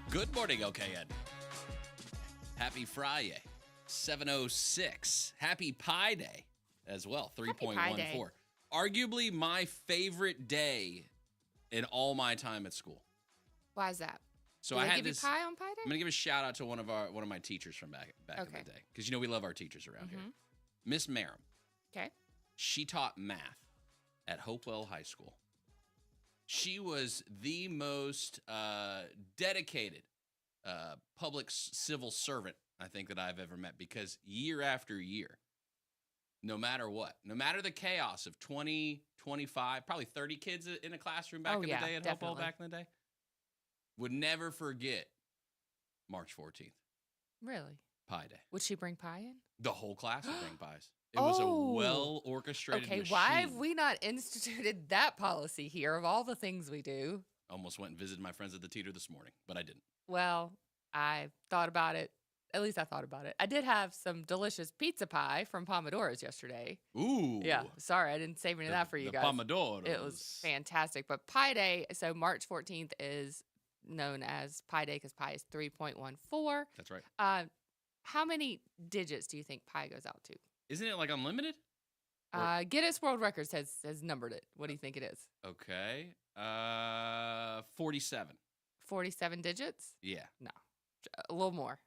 Good morning, OKN. Happy FriYAY, 7:06. Happy Pi Day as well, 3.14. Arguably my favorite day in all my time at school. Why is that? So Do I they had give this. you pie on Pi Day? I'm gonna give a shout out to one of my teachers from back in the day, because we love our teachers around here. Miss Merrim. Okay. She taught math at Hopewell High School. She was the most dedicated public civil servant I think that I've ever met, because year after year, no matter what, no matter the chaos of 20, 25, probably 30 kids in a classroom back in the day at Hopewell back in the day, would never forget March 14th. Really? Pi Day. Would she bring pie in? The whole class would bring pies. It was a well-orchestrated machine. Why have we not instituted that policy here of all the things we do? Almost went and visited my friends at the Teeter this morning, but I didn't. Well, I thought about it. At least I thought about it. I did have some delicious pizza pie from Pomodoro's yesterday. Ooh. Yeah. Sorry, I didn't save any of that for you guys. Pomodoro. It was fantastic. But Pi Day, so March 14th is known as Pi Day because pi is 3.14. That's right. How many digits do you think pi goes out to? Isn't it like unlimited? Guinness World Records has numbered it. What do you think it is? Okay. 47. 47 digits? Yeah. No. A little more.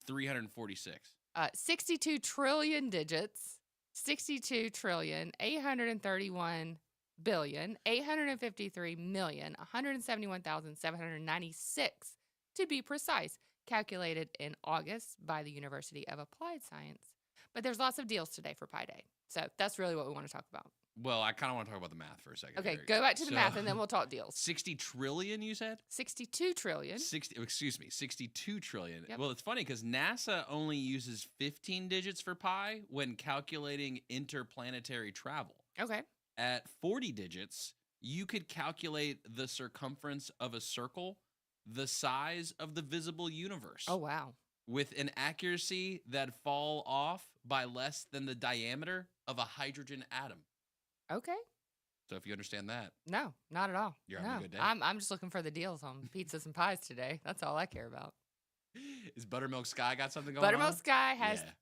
346. 62 trillion digits. 62 trillion, 831 billion, 853 million, 171,796 to be precise, calculated in August by the University of Applied Science. But there's lots of deals today for Pi Day. So that's really what we want to talk about. Well, I kind of want to talk about the math for a second. Okay, go back to the math and then we'll talk deals. 60 trillion, you said? 62 trillion. 62 trillion. Yep. Well, it's funny because NASA only uses 15 digits for pi when calculating interplanetary travel. Okay. At 40 digits, you could calculate the circumference of a circle the size of the visible universe. Oh, wow. With an accuracy that fall off by less than the diameter of a hydrogen atom. Okay. So if you understand that. No, not at all. You're having a good day. I'm just looking for the deals on pizzas and pies today. That's all I care about. Is Buttermilk Sky got something going on? Buttermilk Sky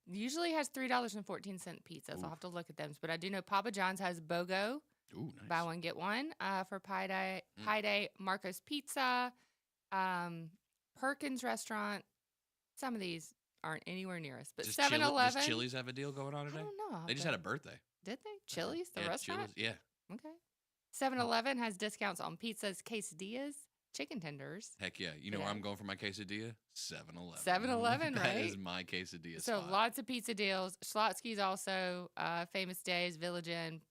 usually has $3.14 pizzas. Oof. I'll have to look at them. But I do know Papa John's has BOGO. Ooh, nice. Buy one, get one for Pi Day. Pi Day, Marco's Pizza, Perkins Restaurant. Some of these aren't anywhere near us. But 7-Eleven. Does Chili's have a deal going on today? I don't know. They just had a birthday. Did they? Chili's, the restaurant? Chili's, yeah. Okay. 7-Eleven has discounts on pizzas, quesadillas, chicken tenders. Heck yeah. You know where I'm going for my quesadilla? 7-Eleven. 7-Eleven, right? That is my quesadilla So spot. lots of pizza deals. Schlotsky's also, Famous Days, Village Inn,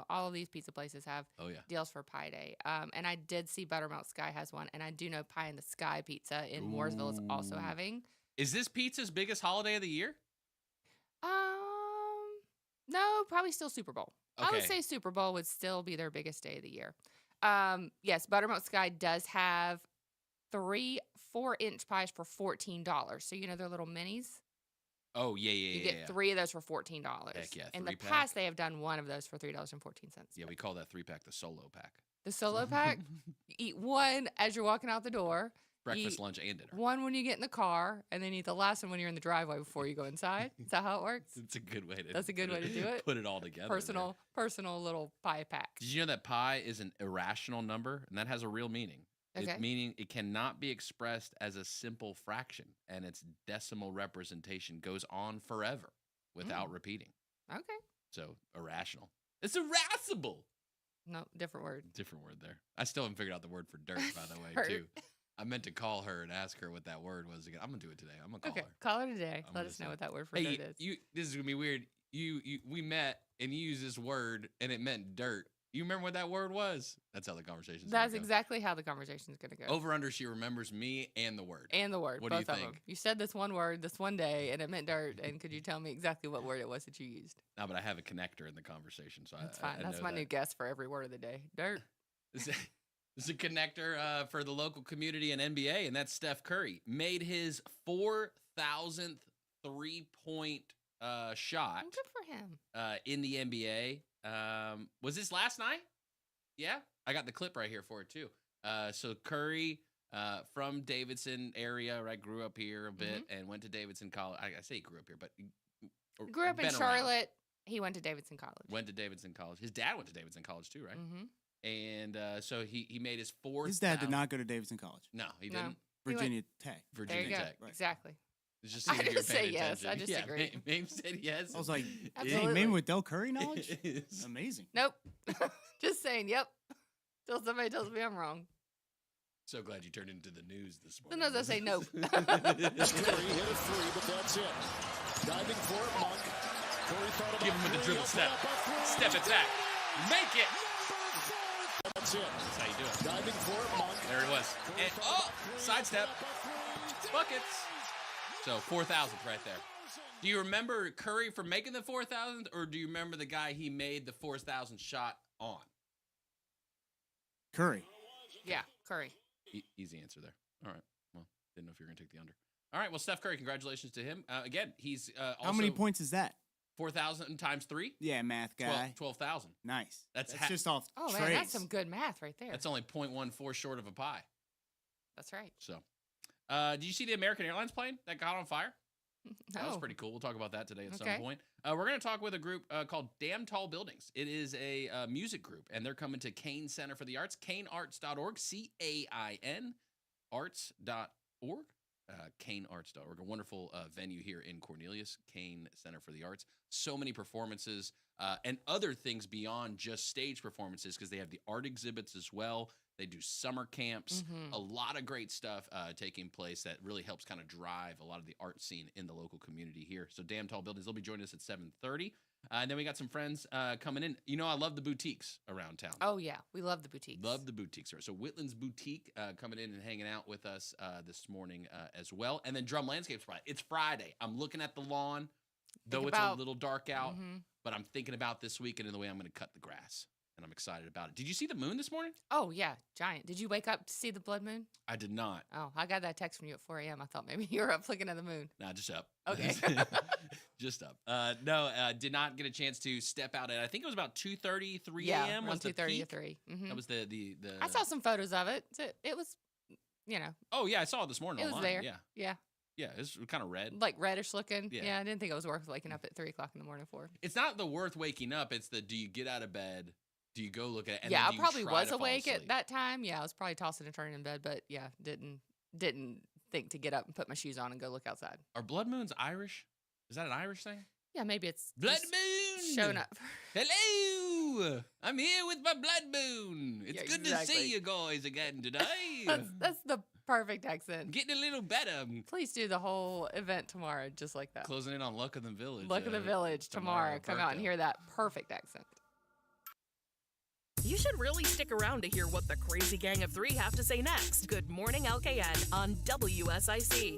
all of these pizza places have deals for Pi Day. And I did see Buttermilk Sky has one, and I do know Pie in the Sky Pizza in Mooresville is also having. Is this pizza's biggest holiday of the year? No, probably still Super Bowl. Okay. I would say Super Bowl would still be their biggest day of the year. Yes, Buttermilk Sky does have 3 4-inch pies for $14. So they're little minis. Oh, yeah. You get 3 of those for $14. Heck yeah. In the past, they have done one of those for $3.14. Yeah, we call that 3-pack the solo pack. The solo pack, you eat one as you're walking out the door. Breakfast, lunch, and dinner. One when you get in the car, and then eat the last one when you're in the driveway before you go inside. Is that how it works? It's a good way to. That's a good way to do it. Put it all together. Personal little pie pack. Did you know that pi is an irrational number, and that has a real meaning? Okay. Meaning it cannot be expressed as a simple fraction, and its decimal representation goes on forever without repeating. Okay. So irrational. It's irascible. No, different word. Different word there. I still haven't figured out the word for dirt, by the way, too. I meant to call her and ask her what that word was again. I'm gonna do it today. I'm gonna call her. Call her today. Let us know what that word for dirt is. This is gonna be weird. We met and you used this word and it meant dirt. You remember what that word was? That's how the conversation's That's exactly how the conversation's gonna go. Over under, she remembers me and the word. What do you both of think? them. You said this one word this one day and it meant dirt. And could you tell me exactly what word it was that you used? No, but I have a connector in the conversation, so that's fine. That's my new guess for every word of the day. Dirt. This is a connector for the local community and NBA, and that's Steph Curry. Made his 4,000th 3-point shot. Good for him. In the NBA. Was this last night? Yeah, I got the clip right here for it too. So Curry from Davidson area. Right, grew up here a bit and went to Davidson College. I say he grew up here, but grew up in Charlotte. He went to Davidson College. Went to Davidson College. His dad went to Davidson College too, right? And so he made his fourth. His dad did not go to Davidson College. No, he didn't. Virginia Tech. Virginia Tech. Right. Exactly. It's just I just say yes. I just agree. Mamie said yes. I was like, dang, Mamie with Del Curry knowledge? Amazing. Nope. Just saying, yep. Till somebody tells me I'm wrong. So glad you turned into the news this morning. Sometimes I say nope. Curry hit a three, but that's it. Diving for it, Monk. Curry thought about give him with the dribble step. Step it back. Make it. That's it. That's how you do it. Diving for it, Monk. There it was. And sidestep. Buckets. So 4,000 right there. Do you remember Curry for making the 4,000, or do you remember the guy he made the 4,000 shot on? Curry. Yeah, Curry. Easy answer there. All right. Well, didn't know if you were going to take the under. All right. Well, Steph Curry, congratulations to him. Again, he's also... How many points is that? 4,000 times 3? Yeah, math guy. 12,000. Nice. That's just off Oh, trace. man, that's some good math right there. That's only 0.14 short of a pie. That's right. So, did you see the American Airlines plane that got on fire? No. That was pretty cool. We'll talk about that today at some point. We're going to talk with a group called Damn Tall Buildings. It is a music group, and they're coming to CAIN Center for the Arts, cainarts.org, CAIN arts.org, cainarts.org, a wonderful venue here in Cornelius, CAIN Center for the Arts. So many performances and other things beyond just stage performances, because they have the art exhibits as well. They do summer camps, a lot of great stuff taking place that really helps kind of drive a lot of the art scene in the local community here. So Damn Tall Buildings, they'll be joining us at 7:30. And then we got some friends coming in. You know, I love the boutiques around town. Oh, yeah. We love the boutiques. Love the boutiques. So Whitlyn's Boutique coming in and hanging out with us this morning as well. And then Drum Landscape Supply. It's Friday. I'm looking at the lawn, though it's a little dark out. But I'm thinking about this weekend and the way I'm going to cut the grass. And I'm excited about it. Did you see the moon this morning? Oh, yeah. Giant. Did you wake up to see the blood moon? I did not. Oh, I got that text from you at 4 a.m. I thought maybe you were up looking at the moon. Nah, just up. Okay. Just up. Did not get a chance to step out at, I think it was about 2:30, 3 yeah, a.m. around 2:30 to 3. That was the I saw some photos of it. It was, you know. Oh, yeah. I saw it this morning online. It was there. Yeah. Yeah, it's kind of red. Like reddish looking. Yeah. I didn't think it was worth waking up at 3 o'clock in the morning for. It's not the worth waking up. It's the, do you get out of bed? Do you go look at it? And yeah, then I probably was awake asleep? at that time. Yeah, I was probably tossing and turning in bed, but yeah, didn't think to get up and put my shoes on and go look outside. Are blood moons Irish? Is that an Irish thing? Yeah, maybe it's blood moon showing up. Hello, I'm here with my blood moon. It's good to see you guys again today. that's the perfect accent. Getting a little better. Please do the whole event tomorrow, just like that. Closing in on Luck of the Village. Luck of the Village tomorrow. Come out and hear that perfect accent. You should really stick around to hear what the crazy gang of 3 have to say next. Good morning, LKN on WSIC.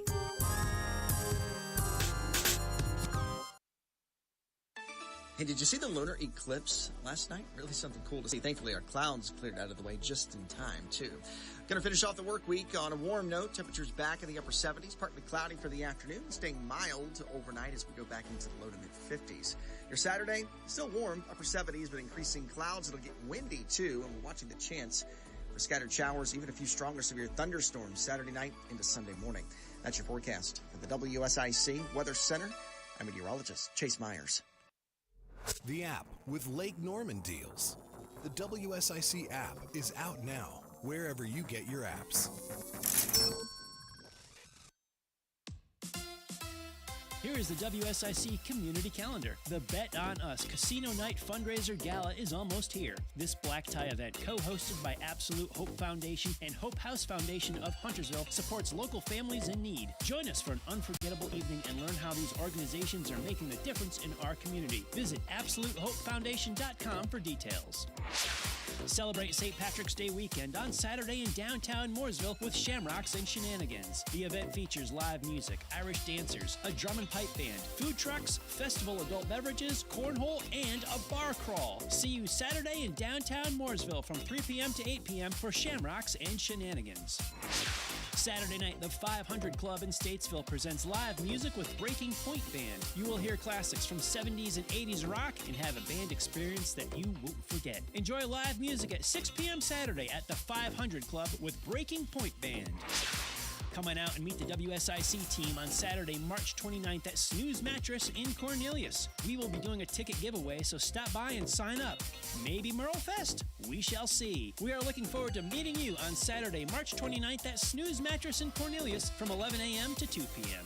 Hey, did you see the lunar eclipse last night? Really something cool to see. Thankfully, our clouds cleared out of the way just in time, too. Going to finish off the work week on a warm note. Temperatures back in the upper 70s, partly cloudy for the afternoon, staying mild overnight as we go back into the low to mid-50s. Your Saturday, still warm, upper 70s, but increasing clouds. It'll get windy, too, and we're watching the chance for scattered showers, even a few stronger severe thunderstorms Saturday night into Sunday morning. That's your forecast for the WSIC Weather Center. I'm meteorologist Chase Myers. The app with Lake Norman deals. The WSIC app is out now, wherever you get your apps. Here is the WSIC Community Calendar. The Bet on Us Casino Night Fundraiser Gala is almost here. This black tie event, co-hosted by Absolute Hope Foundation and Hope House Foundation of Huntersville, supports local families in need. Join us for an unforgettable evening and learn how these organizations are making a difference in our community. Visit AbsoluteHopeFoundation.com for details. Celebrate St. Patrick's Day weekend on Saturday in downtown Mooresville with Shamrocks and Shenanigans. The event features live music, Irish dancers, a drum and pipe band, food trucks, festival adult beverages, cornhole, and a bar crawl. See you Saturday in downtown Mooresville from 3 p.m. to 8 p.m. for Shamrocks and Shenanigans. Saturday night, the 500 Club in Statesville presents live music with Breaking Point Band. You will hear classics from 70s and 80s rock and have a band experience that you won't forget. Enjoy live music at 6 p.m. Saturday at the 500 Club with Breaking Point Band. Come on out and meet the WSIC team on Saturday, March 29th at Snooze Mattress in Cornelius. We will be doing a ticket giveaway, so stop by and sign up. Maybe Merle Fest? We shall see. We are looking forward to meeting you on Saturday, March 29th at Snooze Mattress in Cornelius from 11 a.m. to 2 p.m.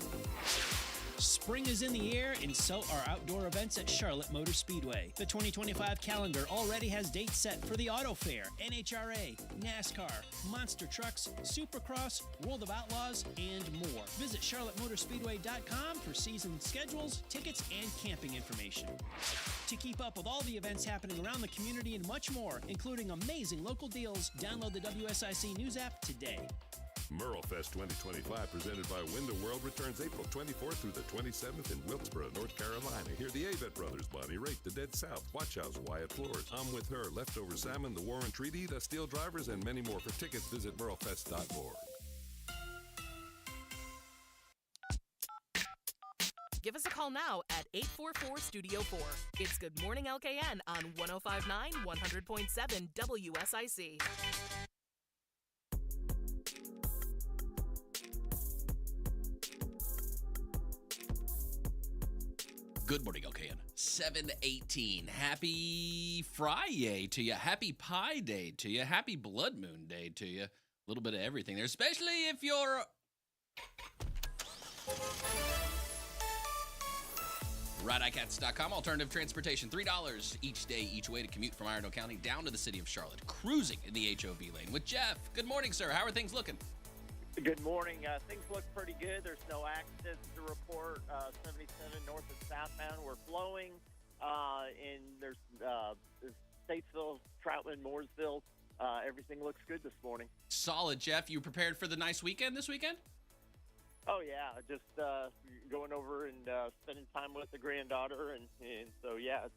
Spring is in the air, and so are outdoor events at Charlotte Motor Speedway. The 2025 calendar already has dates set for the Auto Fair, NHRA, NASCAR, Monster Trucks, Supercross, World of Outlaws, and more. Visit charlottemotorspeedway.com for season schedules, tickets, and camping information. To keep up with all the events happening around the community and much more, including amazing local deals, download the WSIC News app today. Merlefest 2025, presented by Window World, returns April 24th through the 27th in Wilkesboro, North Carolina. Hear the Avett Brothers, Bonnie Raitt, The Dead South, Watch House, Wyatt Floors, I'm With Her, Leftover Salmon, The Warren Treaty, The Steel Drivers, and many more. For tickets, visit merlefest.org. Give us a call now at 844-STUDIO-4. It's Good Morning LKN on 105.9, 100.7 WSIC. Good morning, LKN. 7:18. Happy FriYAY to you. Happy Pie Day to you. Happy Blood Moon Day to you. A little bit of everything there, especially if you're ICATS.com. Alternative transportation, $3 each day, each way to commute from Iredell County down to the city of Charlotte. Cruising in the HOV lane with Jeff. Good morning, sir. How are things looking? Good morning. Things look pretty good. There's no accidents to report. 77 north and southbound. We're flowing. And there's Statesville, Troutman, Mooresville. Everything looks good this morning. Solid, Jeff. You prepared for the nice weekend this weekend? Oh, yeah. Just going over and spending time with the granddaughter. And so, yeah, it's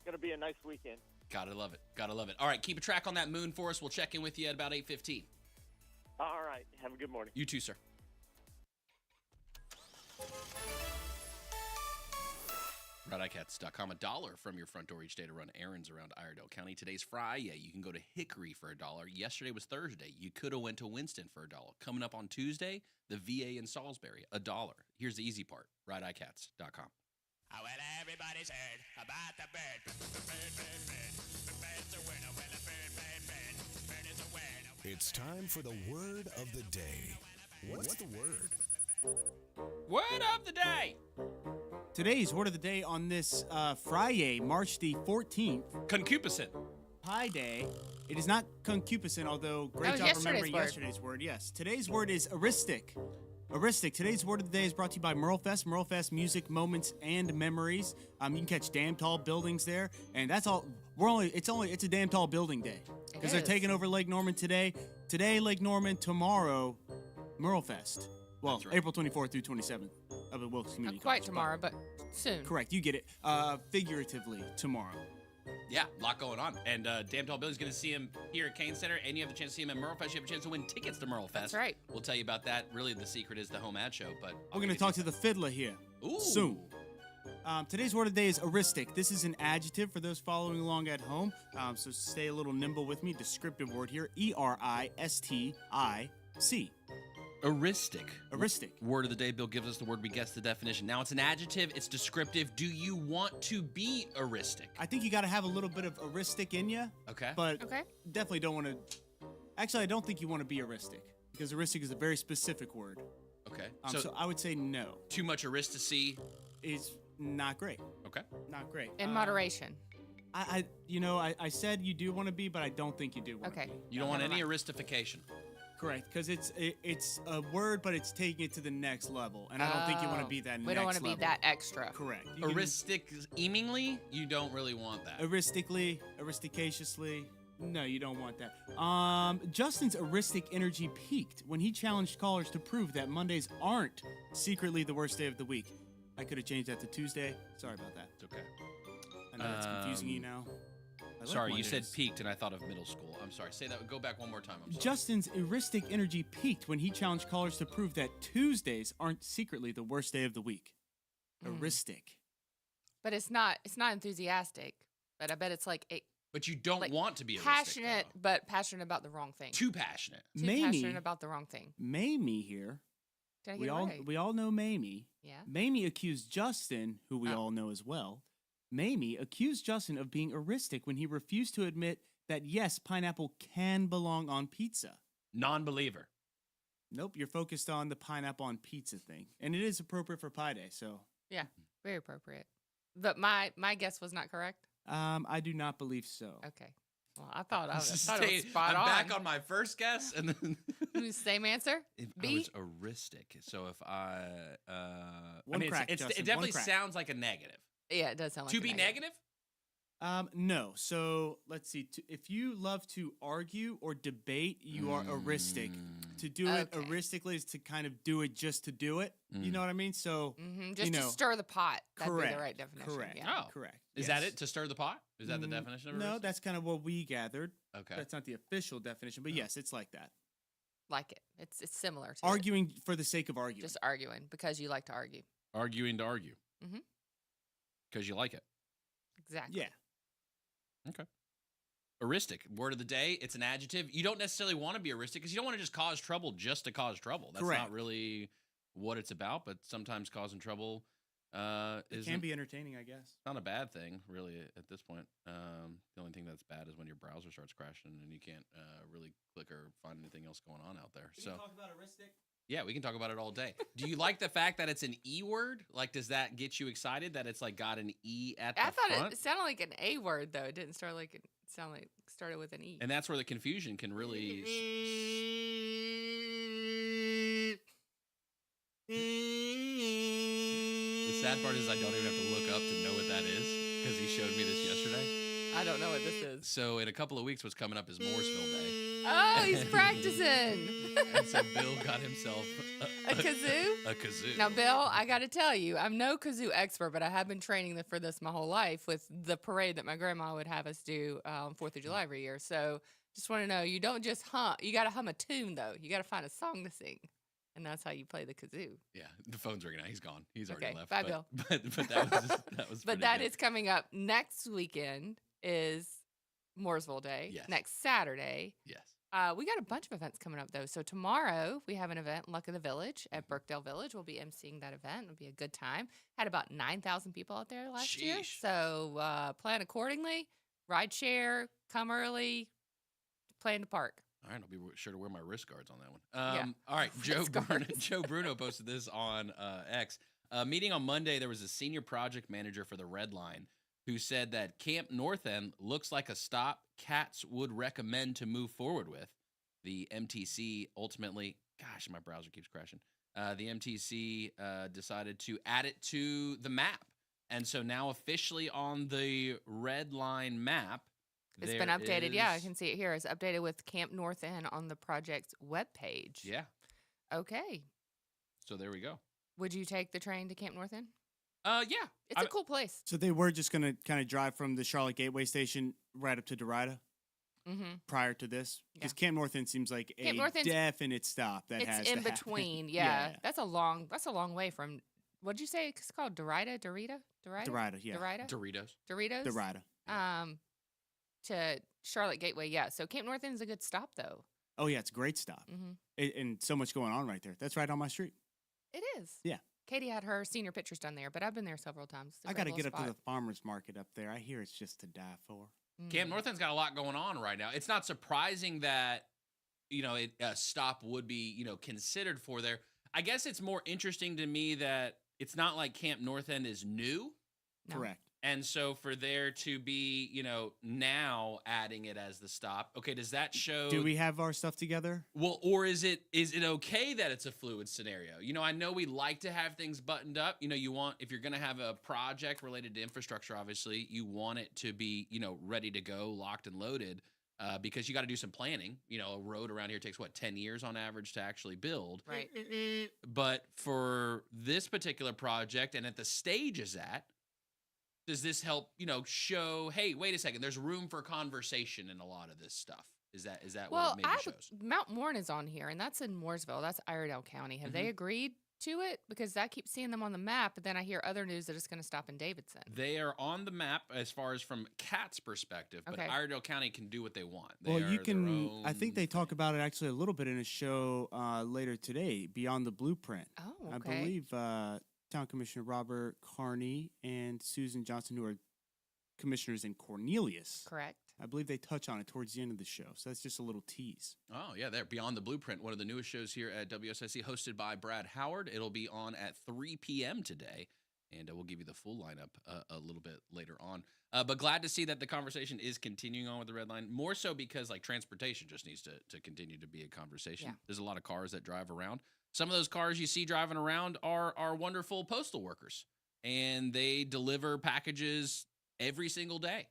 going to be a nice weekend. Gotta love it. Gotta love it. All right, keep a track on that moon for us. We'll check in with you at about 8:15. All right. Have a good morning. You too, sir. ICATS.com. $1 from your front door each day to run errands around Iredell County. Today's FriYAY. You can go to Hickory for $1. Yesterday was Thursday. You could have went to Winston for $1. Coming up on Tuesday, the VA in Salisbury, $1. Here's the easy part. ICATS.com. Oh, well, everybody's heard about the bird. The bird's a winner. Well, a bird is a winner. It's time for the word of the day. What's the word? Word of the day. Today's word of the day on this FriYAY, March the 14th. Concupiscent. Pie Day. It is not concupiscent, although great job remembering yesterday's word. Yes. Today's word is heuristic. Heuristic. Today's word of the day is brought to you by Merlefest. Merlefest music, moments, and memories. You can catch damn tall buildings there, and that's all. It's a damn tall building day because they're taking over Lake Norman today. Today, Lake Norman. Tomorrow, Merlefest. Well, right. April 24th through 27th of the Wilkes Community Not quite College, tomorrow, but soon. Correct. You get it. Figuratively, tomorrow. Yeah, a lot going on. And Damn Tall Billy's going to see him here at CAIN Center, and you have the chance to see him at Merlefest. You have a chance to win tickets to Merlefest. That's right. We'll tell you about that. Really, the secret is the home ad show. But we're going to talk to the Fiddler here soon. Today's word of the day is heuristic. This is an adjective for those following along at home. So stay a little nimble with me. Descriptive word here. Eristic. Heuristic. Heuristic. Word of the day. Bill gives us the word. We guess the definition. Now it's an adjective. It's descriptive. Do you want to be heuristic? I think you got to have a little bit of heuristic in you. Okay. But definitely don't want to. Actually, I don't think you want to be heuristic because heuristic is a very specific word. Okay. So I would say no. Too much heuristicy is not great. Okay. Not great. In moderation. I said you do want to be, but I don't think you do want to be. You don't want any heuristification. Correct, because it's a word, but it's taking it to the next level, and I don't think you want to be that next level. We don't want to be that extra. Correct. Heuristic-emingly, you don't really want that. Heuristically, heuristicatiously, no, you don't want that. Justin's heuristic energy peaked when he challenged callers to prove that Mondays aren't secretly the worst day of the week. I could have changed that to Tuesday. Sorry about that. It's okay. I know that's confusing you now. Sorry, you said peaked, and I thought of middle school. I'm sorry. Say that. Go back one more time. I'm sorry. Justin's heuristic energy peaked when he challenged callers to prove that Tuesdays aren't secretly the worst day of the week. Heuristic. But it's not enthusiastic. But I bet it's like But you don't want to be passionate, but passionate about the wrong thing. Too passionate. Too passionate about the wrong thing. Mamie here. Did I get it right? We all know Mamie. Yeah. Mamie accused Justin, who we all know as well. Mamie accused Justin of being heuristic when he refused to admit that, yes, pineapple can belong on pizza. Non-believer. Nope, you're focused on the pineapple on pizza thing. And it is appropriate for Pi Day, so. Yeah, very appropriate. But my guess was not correct? I do not believe so. Okay. Well, I thought it was spot on. I'm back on my first guess. And then same answer? B? I was heuristic. So if Justin, it definitely sounds like a negative. Yeah, it does sound like to be negative? No. So let's see. If you love to argue or debate, you are heuristic. To do it heuristically is to kind of do it just to do it. You know what I mean? So just to stir the pot. That'd be the right definition. Correct. Yeah. Correct. Is that it? To stir the pot? Is that the definition of heuristic? No, that's kind of what we gathered. Okay. That's not the official definition, but yes, it's like that. Like it. It's similar to arguing for the sake of arguing. Just arguing because you like to argue. Arguing to argue. Mm-hmm. Because you like it. Exactly. Yeah. Okay. Heuristic. Word of the day. It's an adjective. You don't necessarily want to be heuristic because you don't want to just cause trouble just to cause trouble. That's not really what it's about, but sometimes causing trouble it can be entertaining, I guess. Not a bad thing, really, at this point. The only thing that's bad is when your browser starts crashing and you can't really click or find anything else going on out there. Can you talk about heuristic? Yeah, we can talk about it all day. Do you like the fact that it's an E word? Like, does that get you excited that it's like got an E at the front? I thought it sounded like an A word though. It didn't started with an E. And that's where the confusion can really. The sad part is I don't even have to look up to know what that is because he showed me this yesterday. I don't know what this is. So in a couple of weeks, what's coming up is Mooresville Day. Oh, he's practicing. And so Bill got himself a kazoo? A kazoo. Now, Bill, I got to tell you, I'm no kazoo expert, but I have been training for this my whole life with the parade that my grandma would have us do on 4th of July every year. So just want to know, you don't just hum. You got to hum a tune, though. You got to find a song to sing. And that's how you play the kazoo. Yeah, the phone's ringing out. He's gone. He's already left. Bye, Bill. But that was But that is coming up next weekend is Mooresville Day. Yes. Next Saturday. Yes. We got a bunch of events coming up, though. So tomorrow we have an event, Luck of the Village at Birkdale Village. We'll be emceeing that event. It'll be a good time. Had about 9,000 people out there last year. So plan accordingly. Ride share. Come early. Plan to park. All right, I'll be sure to wear my wrist guards on that one. All right, Joe Bruno posted this on X. Meeting on Monday, there was a senior project manager for the Red Line who said that Camp North End looks like a stop CATS would recommend to move forward with. The MTC ultimately, gosh, my browser keeps crashing. The MTC decided to add it to the map. And so now officially on the Red Line map, it's been updated. Yeah, I can see it here. It's updated with Camp North End on the project's webpage. Yeah. Okay. So there we go. Would you take the train to Camp North End? Yeah. It's a cool place. So they were just going to kind of drive from the Charlotte Gateway Station right up to Dorida prior to this? Because Camp North End seems like a definite stop that has to happen. It's in between. Yeah. That's a long way from, what'd you say it's called? Dorida? Dorida, yeah. Doritos. Dorida. To Charlotte Gateway, yeah. So Camp North End is a good stop, though. Oh, yeah, it's a great stop. And so much going on right there. That's right on my street. It is. Yeah. Katie had her senior pictures done there, but I've been there several times. I got to get up to the farmer's market up there. I hear it's just to die for. Camp North End's got a lot going on right now. It's not surprising that, a stop would be, considered for there. I guess it's more interesting to me that it's not like Camp North End is new. No. Correct. And so for there to be, now adding it as the stop, okay, does that show? Do we have our stuff together? Well, or is it okay that it's a fluid scenario? I know we like to have things buttoned up. You want, if you're going to have a project related to infrastructure, obviously, you want it to be, ready to go, locked and loaded, because you got to do some planning. A road around here takes, 10 years on average to actually build. Right. But for this particular project and at the stage is at, does this help, show, hey, wait a second, there's room for conversation in a lot of this stuff? Is that what it maybe shows? Mount Morn is on here, and that's in Mooresville. That's Iredell County. Have they agreed to it? Because I keep seeing them on the map, but then I hear other news that it's going to stop in Davidson. They are on the map as far as from CATS perspective, but Iredell County can do what they want. You can. I think they talk about it actually a little bit in a show later today, Beyond the Blueprint. Oh, okay. I believe Town Commissioner Robert Carney and Susan Johnson, who are commissioners in Cornelius. Correct. I believe they touch on it towards the end of the show. So that's just a little tease. Oh, yeah. They're Beyond the Blueprint, one of the newest shows here at WSIC, hosted by Brad Howard. It'll be on at 3 p.m. today, and we'll give you the full lineup a little bit later on. But glad to see that the conversation is continuing on with the Red Line, more so because transportation just needs to continue to be a conversation. Yeah. There's a lot of cars that drive around. Some of those cars you see driving around are wonderful postal workers, and they deliver packages every single day.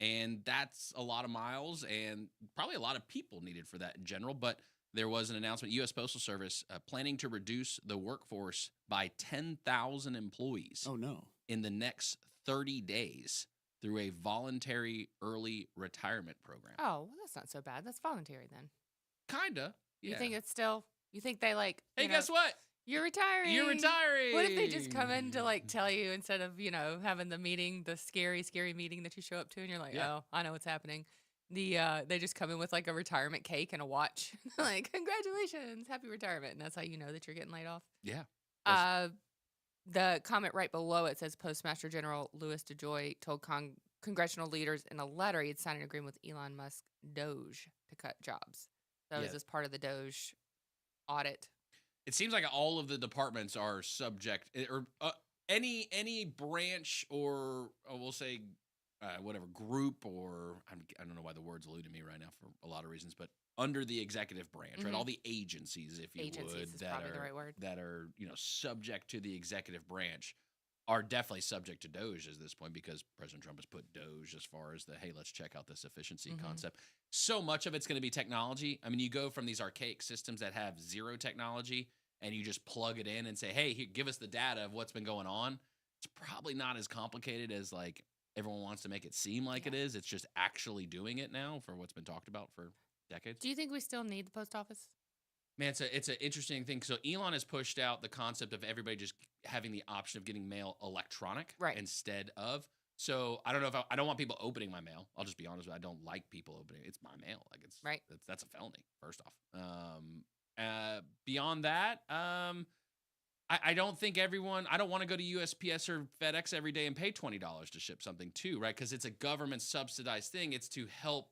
And that's a lot of miles and probably a lot of people needed for that in general. But there was an announcement, U.S. Postal Service planning to reduce the workforce by 10,000 employees. Oh, no. In the next 30 days through a voluntary early retirement program. Oh, well, that's not so bad. That's voluntary then. Kinda. Yeah. You think it's still, you think they hey, guess what? You're retiring. You're retiring. What if they just come in to tell you instead of, having the meeting, the scary, scary meeting that you show up to and you're like, oh, I know what's happening. They just come in with a retirement cake and a watch. Congratulations, happy retirement. And that's how you know that you're getting laid off. Yeah. The comment right below it says Postmaster General Louis DeJoy told congressional leaders in a letter he'd signed an agreement with Elon Musk Doge to cut jobs. So is this part of the Doge audit? It seems like all of the departments are subject, or any branch, or we'll say whatever group, or I don't know why the words elude me right now for a lot of reasons, but under the executive branch, right? All the agencies, if you would, that are subject to the executive branch are definitely subject to Doge at this point, because President Trump has put Doge as far as hey, let's check out this efficiency concept. So much of it's going to be technology. I mean, you go from these archaic systems that have zero technology and you just plug it in and say, hey, here, give us the data of what's been going on. It's probably not as complicated as everyone wants to make it seem like it is. It's just actually doing it now for what's been talked about for decades. Do you think we still need the post office? Man, it's an interesting thing. So Elon has pushed out the concept of everybody just having the option of getting mail electronic instead of. So I don't know if I don't want people opening my mail. I'll just be honest with you. I don't like people opening. It's my mail. That's a felony, first off. Beyond that, I don't think everyone. I don't want to go to USPS or FedEx every day and pay $20 to ship something too, right? Because it's a government subsidized thing. It's to help,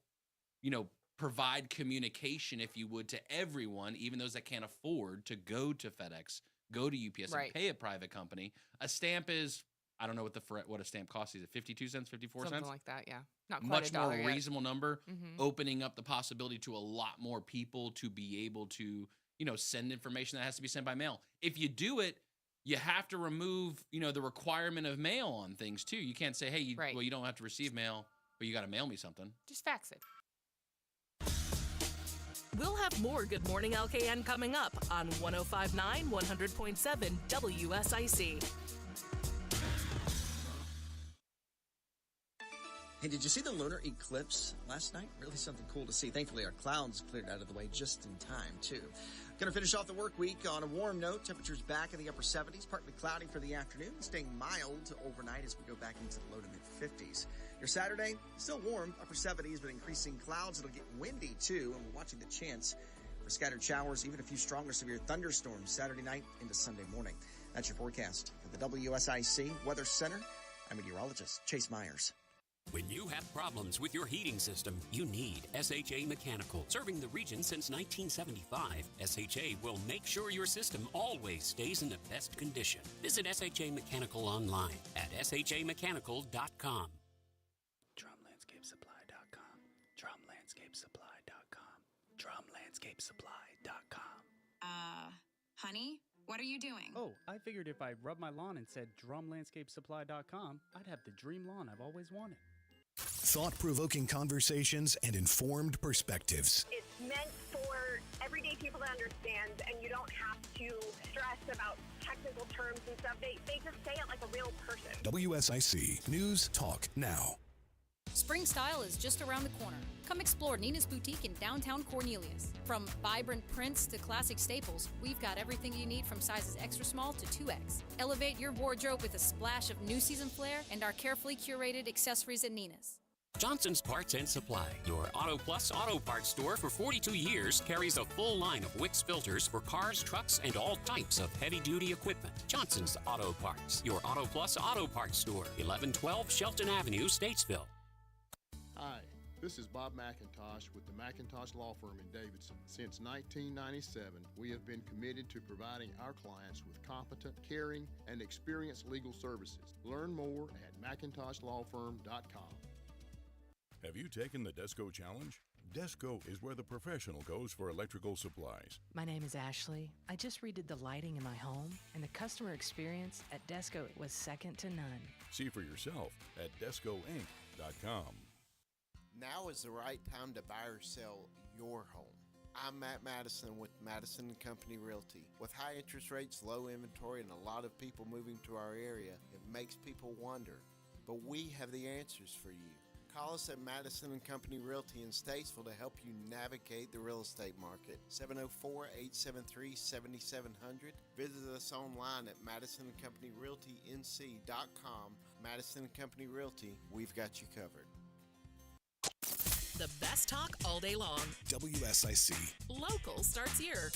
provide communication, if you would, to everyone, even those that can't afford to go to FedEx, go to UPS, and pay a private company. A stamp is, I don't know what a stamp costs. Is it 52 cents, 54 cents? Something like that, yeah. Not quite much a dollar more yet. reasonable number, opening up the possibility to a lot more people to be able to, send information that has to be sent by mail. If you do it, you have to remove, the requirement of mail on things too. You can't say, hey, you don't have to receive mail, but you got to mail me something. Just fax it. We'll have more Good Morning LKN coming up on 105.9, 100.7 WSIC. Hey, did you see the lunar eclipse last night? Really something cool to see. Thankfully, our clouds cleared out of the way just in time, too. Going to finish off the work week on a warm note. Temperatures back in the upper 70s, partly cloudy for the afternoon, staying mild overnight as we go back into the low to mid-50s. Your Saturday, still warm, upper 70s, but increasing clouds. It'll get windy, too, and we're watching the chance for scattered showers, even a few stronger severe thunderstorms Saturday night into Sunday morning. That's your forecast for the WSIC Weather Center. I'm meteorologist Chase Myers. When you have problems with your heating system, you need SHA Mechanical. Serving the region since 1975, SHA will make sure your system always stays in the best condition. Visit SHA Mechanical online at shamechanical.com. DrumLandscapeSupply.com. DrumLandscapeSupply.com. DrumLandscapeSupply.com. Honey, what are you doing? Oh, I figured if I rubbed my lawn and said DrumLandscapeSupply.com, I'd have the dream lawn I've always wanted. Thought-provoking conversations and informed perspectives. It's meant for everyday people to understand, and you don't have to stress about technical terms and stuff. They just say it like a real person. WSIC News Talk Now. Spring style is just around the corner. Come explore Nina's Boutique in downtown Cornelius. From vibrant prints to classic staples, we've got everything you need from sizes extra small to 2X. Elevate your wardrobe with a splash of new season flair and our carefully curated accessories at Nina's. Johnson's Parts and Supply, your Auto Plus auto parts store for 42 years, carries a full line of Wix filters for cars, trucks, and all types of heavy-duty equipment. Johnson's Auto Parts, your Auto Plus auto parts store, 1112 Shelton Avenue, Statesville. Hi, this is Bob McIntosh with the McIntosh Law Firm in Davidson. Since 1997, we have been committed to providing our clients with competent, caring, and experienced legal services. Learn more at McIntoshLawFirm.com. Have you taken the Desco Challenge? Desco is where the professional goes for electrical supplies. My name is Ashley. I just redid the lighting in my home, and the customer experience at Desco was second to none. See for yourself at DescoInc.com. Now is the right time to buy or sell your home. I'm Matt Madison with Madison & Company Realty. With high interest rates, low inventory, and a lot of people moving to our area, it makes people wonder. But we have the answers for you. Call us at Madison & Company Realty in Statesville to help you navigate the real estate market. 704-873-7700. Visit us online at MadisonandCompanyRealtyNC.com. Madison & Company Realty, we've got you covered. The best talk all day long. WSIC. Local starts here.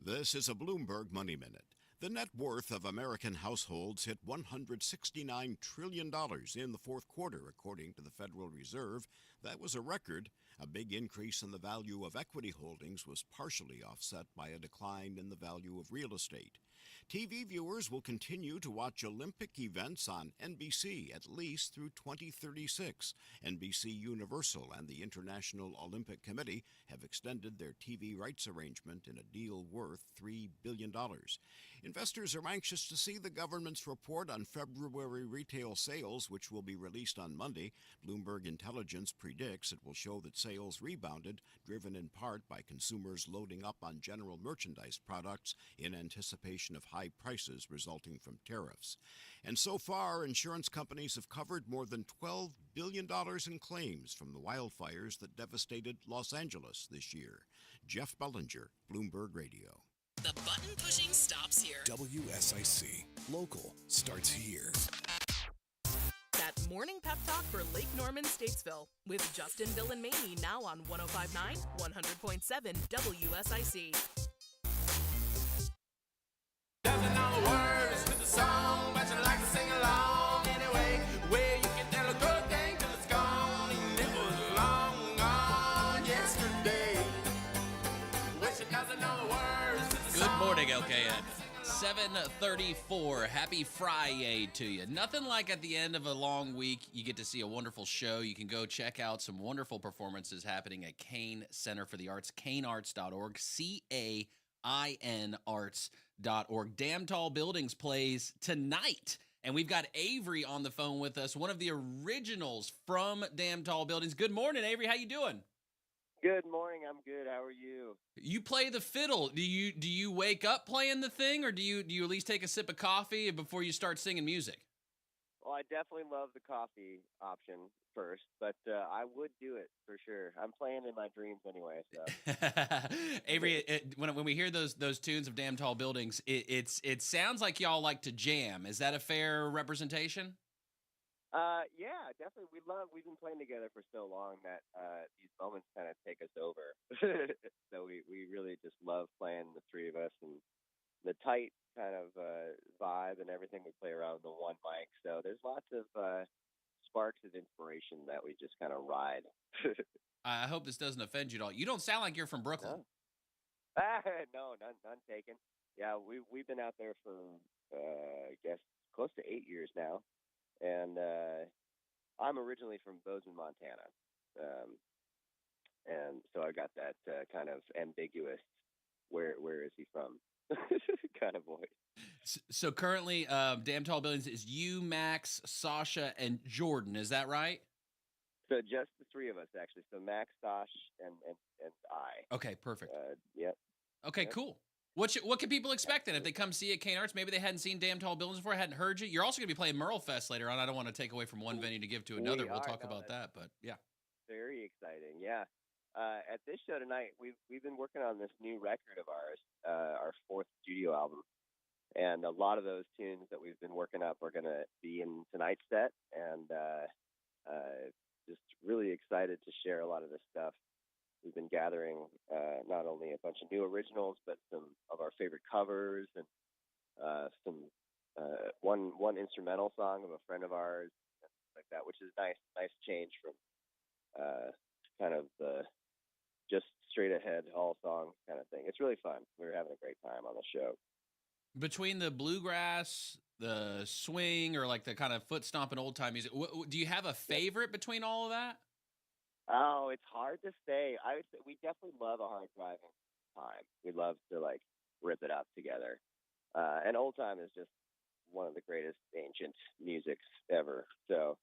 This is a Bloomberg Money Minute. The net worth of American households hit $169 trillion in the fourth quarter, according to the Federal Reserve. That was a record. A big increase in the value of equity holdings was partially offset by a decline in the value of real estate. TV viewers will continue to watch Olympic events on NBC at least through 2036. NBC Universal and the International Olympic Committee have extended their TV rights arrangement in a deal worth $3 billion. Investors are anxious to see the government's report on February retail sales, which will be released on Monday. Bloomberg Intelligence predicts it will show that sales rebounded, driven in part by consumers loading up on general merchandise products in anticipation of high prices resulting from tariffs. And so far, insurance companies have covered more than $12 billion in claims from the wildfires that devastated Los Angeles this year. Jeff Bellinger, Bloomberg Radio. The button pushing stops here. WSIC. Local starts here. That morning pep talk for Lake Norman, Statesville, with Justin, Bill, and Mamie now on 105.9, 100.7 WSIC. Doesn't know the words to the song, but you like to sing along anyway. Where you can tell a good thing till it's gone, and it was long gone yesterday. When she doesn't know the words to the Good morning, LKN. 7:34. Happy FriYAY to you. Nothing like at the end of a long week, you get to see a wonderful show. You can go check out some wonderful performances happening at CAIN Center for the Arts, cainarts.org, CAIN arts.org. Damn Tall Buildings plays tonight. And we've got Avery on the phone with us, one of the originals from Damn Tall Buildings. Good morning, Avery. How you doing? Good morning. I'm good. How are you? You play the fiddle. Do you wake up playing the thing, or do you at least take a sip of coffee before you start singing music? Well, I definitely love the coffee option first, but I would do it for sure. I'm playing in my dreams anyway. So, Avery, when we hear those tunes of Damn Tall Buildings, it sounds like y'all like to jam. Is that a fair representation? Yeah, definitely. We've been playing together for so long that these moments kind of take us over. So we really just love playing, the three of us, and the tight kind of vibe and everything we play around the one mic. So there's lots of sparks of inspiration that we just kind of ride. I hope this doesn't offend you at all. You don't sound like you're from Brooklyn. No, none taken. Yeah, we've been out there for I guess close to 8 years now. And I'm originally from Bozeman, Montana. And so I got that kind of ambiguous, where is he from kind of voice. So currently, Damn Tall Buildings is you, Max, Sasha, and Jordan. Is that right? So just the three of us, actually. So Max, Sash, and I. Okay, perfect. Yep. Okay, yep. cool. What can people expect then if they come see you at CAIN Arts? Maybe they hadn't seen Damn Tall Buildings before, hadn't heard you. You're also going to be playing Merle Fest later on. I don't want to take away from one venue to give to another. We'll talk about that, but yeah. Very exciting, yeah. At this show tonight, we've been working on this new record of ours, our 4th studio album, and a lot of those tunes that we've been working up are going to be in tonight's set, and just really excited to share a lot of this stuff. We've been gathering not only a bunch of new originals, but some of our favorite covers and some one instrumental song of a friend of ours, like that, which is nice change from kind of the just straight ahead all song kind of thing. It's really fun. We're having a great time on the show. Between the bluegrass, the swing, or like the kind of foot stomping old time music, do you have a favorite between all of that? Oh, it's hard to say. I would say we definitely love a hard driving time. We love to like rip it up together. And old time is just one of the greatest ancient musics ever. So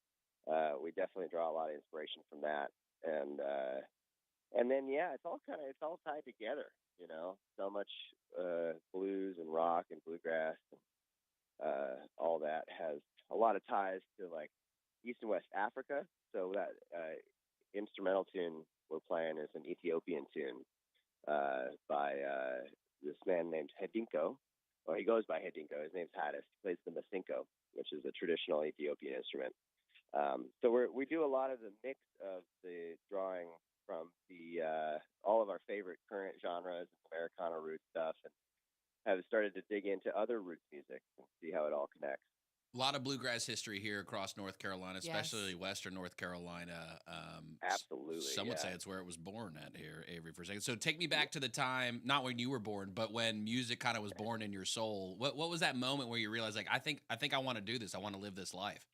we definitely draw a lot of inspiration from that. And then yeah, it's all tied together. You know, so much blues and rock and bluegrass and all that has a lot of ties to like East and West Africa. So that instrumental tune we're playing is an Ethiopian tune by this man named Hedinko. Well, he goes by Hedinko. His name's Haddis. He plays the masinko, which is a traditional Ethiopian instrument. So we do a lot of the mix of the drawing from the all of our favorite current genres, Americana root stuff, and have started to dig into other roots music and see how it all connects. A lot of bluegrass history here across North Carolina, especially Western North Carolina. Absolutely. Some would say it's where it was born at here, Avery, for a second. So take me back to the time, not when you were born, but when music kind of was born in your soul. What was that moment where you realized, like, I think I want to do this. I want to live this life.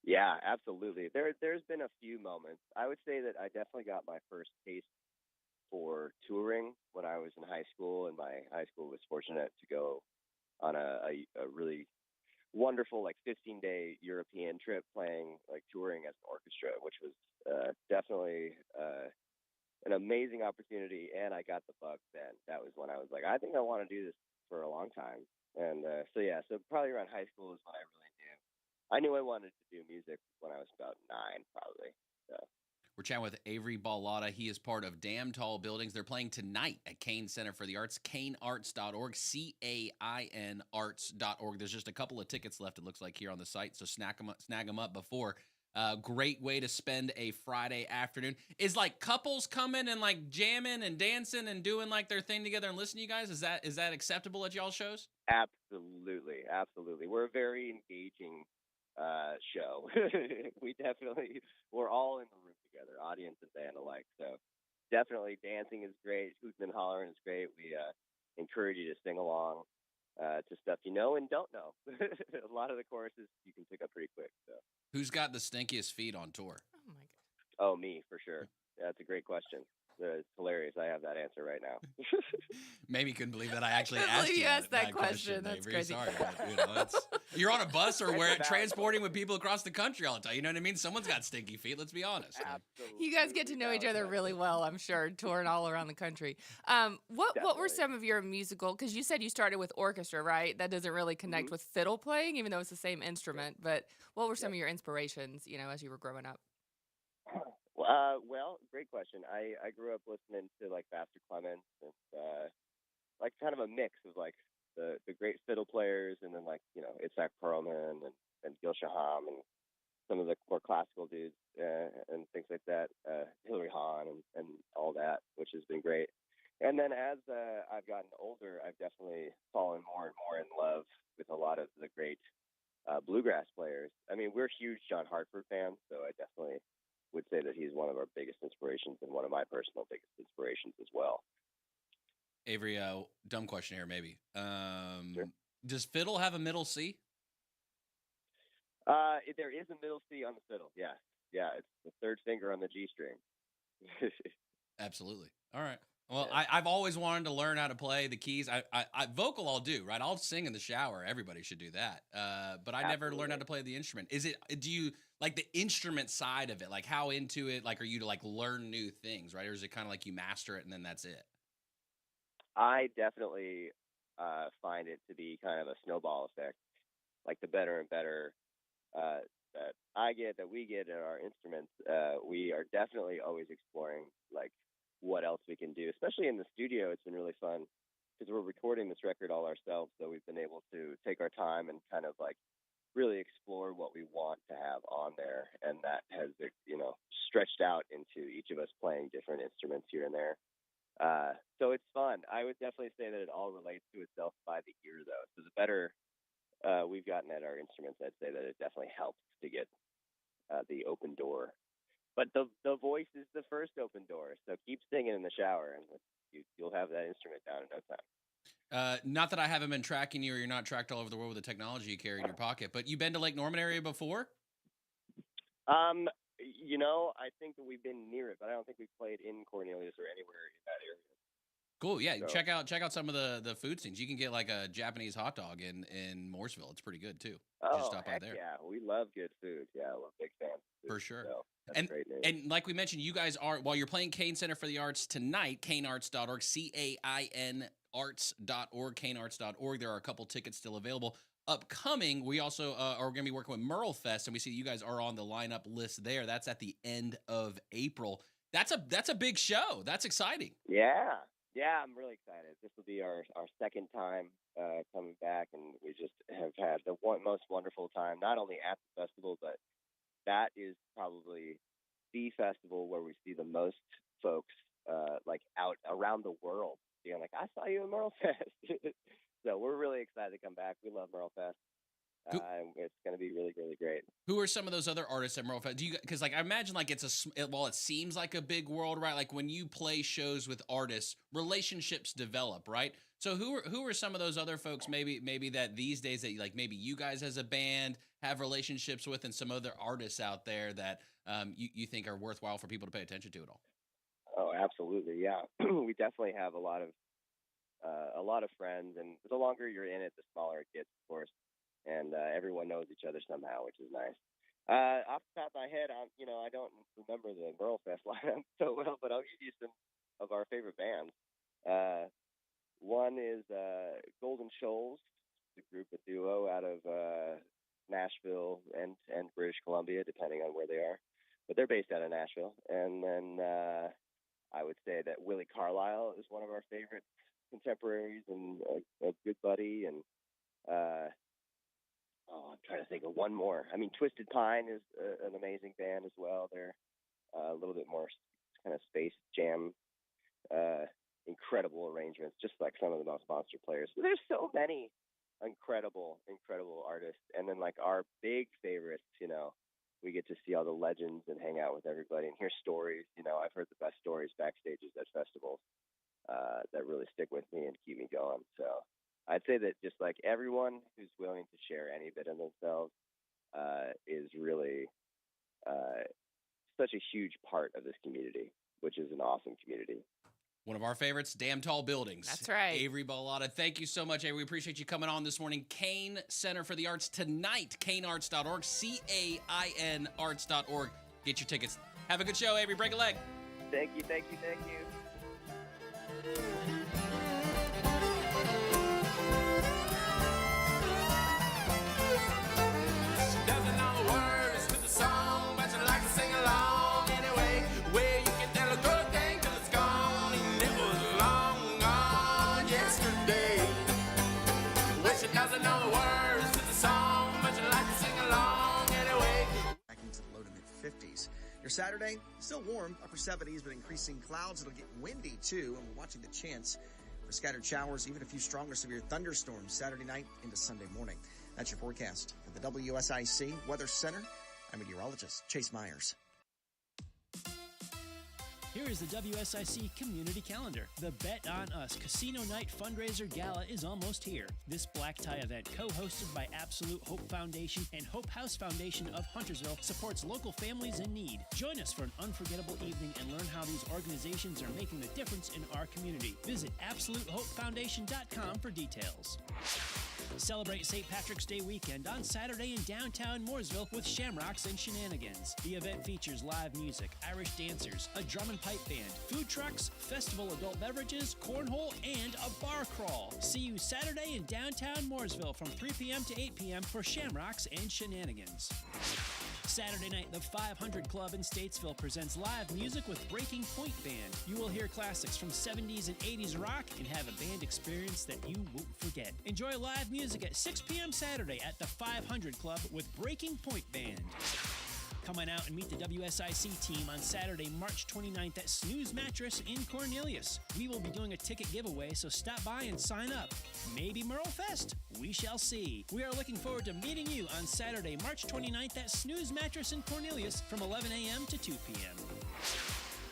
Yeah, absolutely. There's been a few moments. I would say that I definitely got my first taste for touring when I was in high school, and my high school was fortunate to go on a really wonderful like 15-day European trip playing like touring as an orchestra, which was definitely an amazing opportunity, and I got the bug then. That was when I was like, I think I want to do this for a long time. And so probably around high school is when I really knew. I knew I wanted to do music when I was about 9, probably. So. We're chatting with Avery Ballotta. He is part of Damn Tall Buildings. They're playing tonight at CAIN Center for the Arts, cainarts.org, CAIN arts.org. There's just a couple of tickets left, it looks like, here on the site, so snag them up before. Great way to spend a Friday afternoon. Is like couples coming and like jamming and dancing and doing like their thing together and listening to you guys? Is that acceptable at y'all's shows? Absolutely. We're a very engaging show. We're all in the room together, audience and band alike. So definitely dancing is great. Hooting and hollering is great. We encourage you to sing along to stuff you know and don't know. A lot of the choruses you can pick up pretty quick. So. Who's got the stinkiest feet on tour? Oh my God. Oh, me for sure. That's a great question. It's hilarious. I have that answer right now. Mamie couldn't believe that I actually asked you that question. That's Avery. crazy. Sorry, but, you're on a bus or we're transporting with people across the country all the time. You know what I mean? Someone's got stinky feet. Let's be honest. Absolutely. You guys get to know each other really well, I'm sure, touring all around the country. What were some of your musical? Because you said you started with orchestra, right? That doesn't really connect with fiddle playing, even though it's the same instrument. But what were some of your inspirations? As you were growing up. Well, great question. I grew up listening to like Buster Clements and like kind of a mix of like the great fiddle players and then like Itzhak Perlman and Gil Shaham and some of the more classical dudes and things like that, Hilary Hahn and all that, which has been great. And then as I've gotten older, I've definitely fallen more and more in love with a lot of the great bluegrass players. I mean, we're huge John Hartford fans, so I definitely would say that he's one of our biggest inspirations and one of my personal biggest inspirations as well. Avery, dumb question here, maybe. Sure. Does fiddle have a middle C? There is a middle C on the fiddle. Yeah, it's the third finger on the G string. Absolutely. All right. Well, yeah. I've always wanted to learn how to play the keys. I vocal I'll do, right? I'll sing in the shower. Everybody should do that. But I never learned how to play the instrument. Do you like the instrument side of it? Like how into it, like, are you to like learn new things, right? Or is it kind of like you master it and then that's it? I definitely find it to be kind of a snowball effect. Like the better and better that we get at our instruments, we are definitely always exploring like what else we can do, especially in the studio. It's been really fun because we're recording this record all ourselves, so we've been able to take our time and kind of like really explore what we want to have on there, and that has, you know, stretched out into each of us playing different instruments here and there. So it's fun. I would definitely say that it all relates to itself by the ear, though. So the better we've gotten at our instruments, I'd say that it definitely helps to get the open door. But the voice is the first open door, so keep singing in the shower, and you'll have that instrument down in no time. Not that I haven't been tracking you, or you're not tracked all over the world with the technology you carry in your pocket, but you've been to Lake Norman area before? You know, I think that we've been near it, but I don't think we've played in Cornelius or anywhere in that area. Cool. Yeah, So, check out some of the food scenes. You can get like a Japanese hot dog in Mooresville. It's pretty good too. Just stop by heck there. yeah, we love good food. Yeah, we're big fans of food. For sure. So that's great news. And like we mentioned, you guys are, while you're playing CAIN Center for the Arts tonight, cainarts.org, CAIN arts.org, cainarts.org. There are a couple tickets still available. Upcoming, we also are going to be working with Merle Fest, and we see you guys are on the lineup list there. That's at the end of April. That's a big show. That's exciting. Yeah, I'm really excited. This will be our second time coming back, and we just have had the most wonderful time, not only at the festival, but that is probably the festival where we see the most folks like out around the world. Being like, I saw you at Merle Fest. So we're really excited to come back. We love Merle Fest. It's going to be really, really great. Who are some of those other artists at Merle Fest? Because like I imagine like while it seems like a big world, right? Like when you play shows with artists, relationships develop, right? So who are some of those other folks maybe that these days that like maybe you guys as a band have relationships with, and some other artists out there that you think are worthwhile for people to pay attention to at all? Oh, absolutely, yeah. We definitely have a lot of friends, and the longer you're in it, the smaller it gets, of course. And everyone knows each other somehow, which is nice. Off the top of my head, I don't remember the Merle Fest lineup so well, but I'll give you some of our favorite bands. One is Golden Shoals, a duo out of Nashville and British Columbia, depending on where they are. But they're based out of Nashville. And then I would say that Willie Carlisle is one of our favorite contemporaries and a good buddy. And I'm trying to think of one more. I mean, Twisted Pine is an amazing band as well. They're a little bit more kind of space jam, incredible arrangements, just like some of the most monster players. But there's so many incredible artists. And then like our big favorites, you know, we get to see all the legends and hang out with everybody and hear stories. You know, I've heard the best stories backstages at festivals that really stick with me and keep me going. So I'd say that just like everyone who's willing to share any bit of themselves is really such a huge part of this community, which is an awesome community. One of our favorites, Damn Tall Buildings. That's right. Avery Ballotta. Thank you so much, Avery. We appreciate you coming on this morning. CAIN Center for the Arts tonight, cainarts.org, CAIN arts.org. Get your tickets. Have a good show, Avery. Break a leg. Thank you. Doesn't know the words to the song, but you like to sing along anyway. Where you can tell a good thing till it's gone, and it was long gone yesterday. Well, she doesn't know the words to the song, but you like to sing along anyway. Back into the low to mid-50s. Your Saturday, still warm, upper 70s, but increasing clouds. It'll get windy, too, and we're watching the chance for scattered showers, even a few stronger severe thunderstorms Saturday night into Sunday morning. That's your forecast for the WSIC Weather Center. I'm meteorologist Chase Myers. Here is the WSIC Community Calendar. The Bet on Us Casino Night Fundraiser Gala is almost here. This black tie event, co-hosted by Absolute Hope Foundation and Hope House Foundation of Huntersville, supports local families in need. Join us for an unforgettable evening and learn how these organizations are making a difference in our community. Visit AbsoluteHopeFoundation.com for details. Celebrate St. Patrick's Day weekend on Saturday in downtown Mooresville with Shamrocks and Shenanigans. The event features live music, Irish dancers, a drum and pipe band, food trucks, festival adult beverages, cornhole, and a bar crawl. See you Saturday in downtown Mooresville from 3 p.m. to 8 p.m. for Shamrocks and Shenanigans. Saturday night, the 500 Club in Statesville presents live music with Breaking Point Band. You will hear classics from 70s and 80s rock and have a band experience that you won't forget. Enjoy live music at 6 p.m. Saturday at the 500 Club with Breaking Point Band. Come on out and meet the WSIC team on Saturday, March 29th at Snooze Mattress in Cornelius. We will be doing a ticket giveaway, so stop by and sign up. Maybe Merle Fest. We shall see. We are looking forward to meeting you on Saturday, March 29th at Snooze Mattress in Cornelius from 11 a.m. to 2 p.m.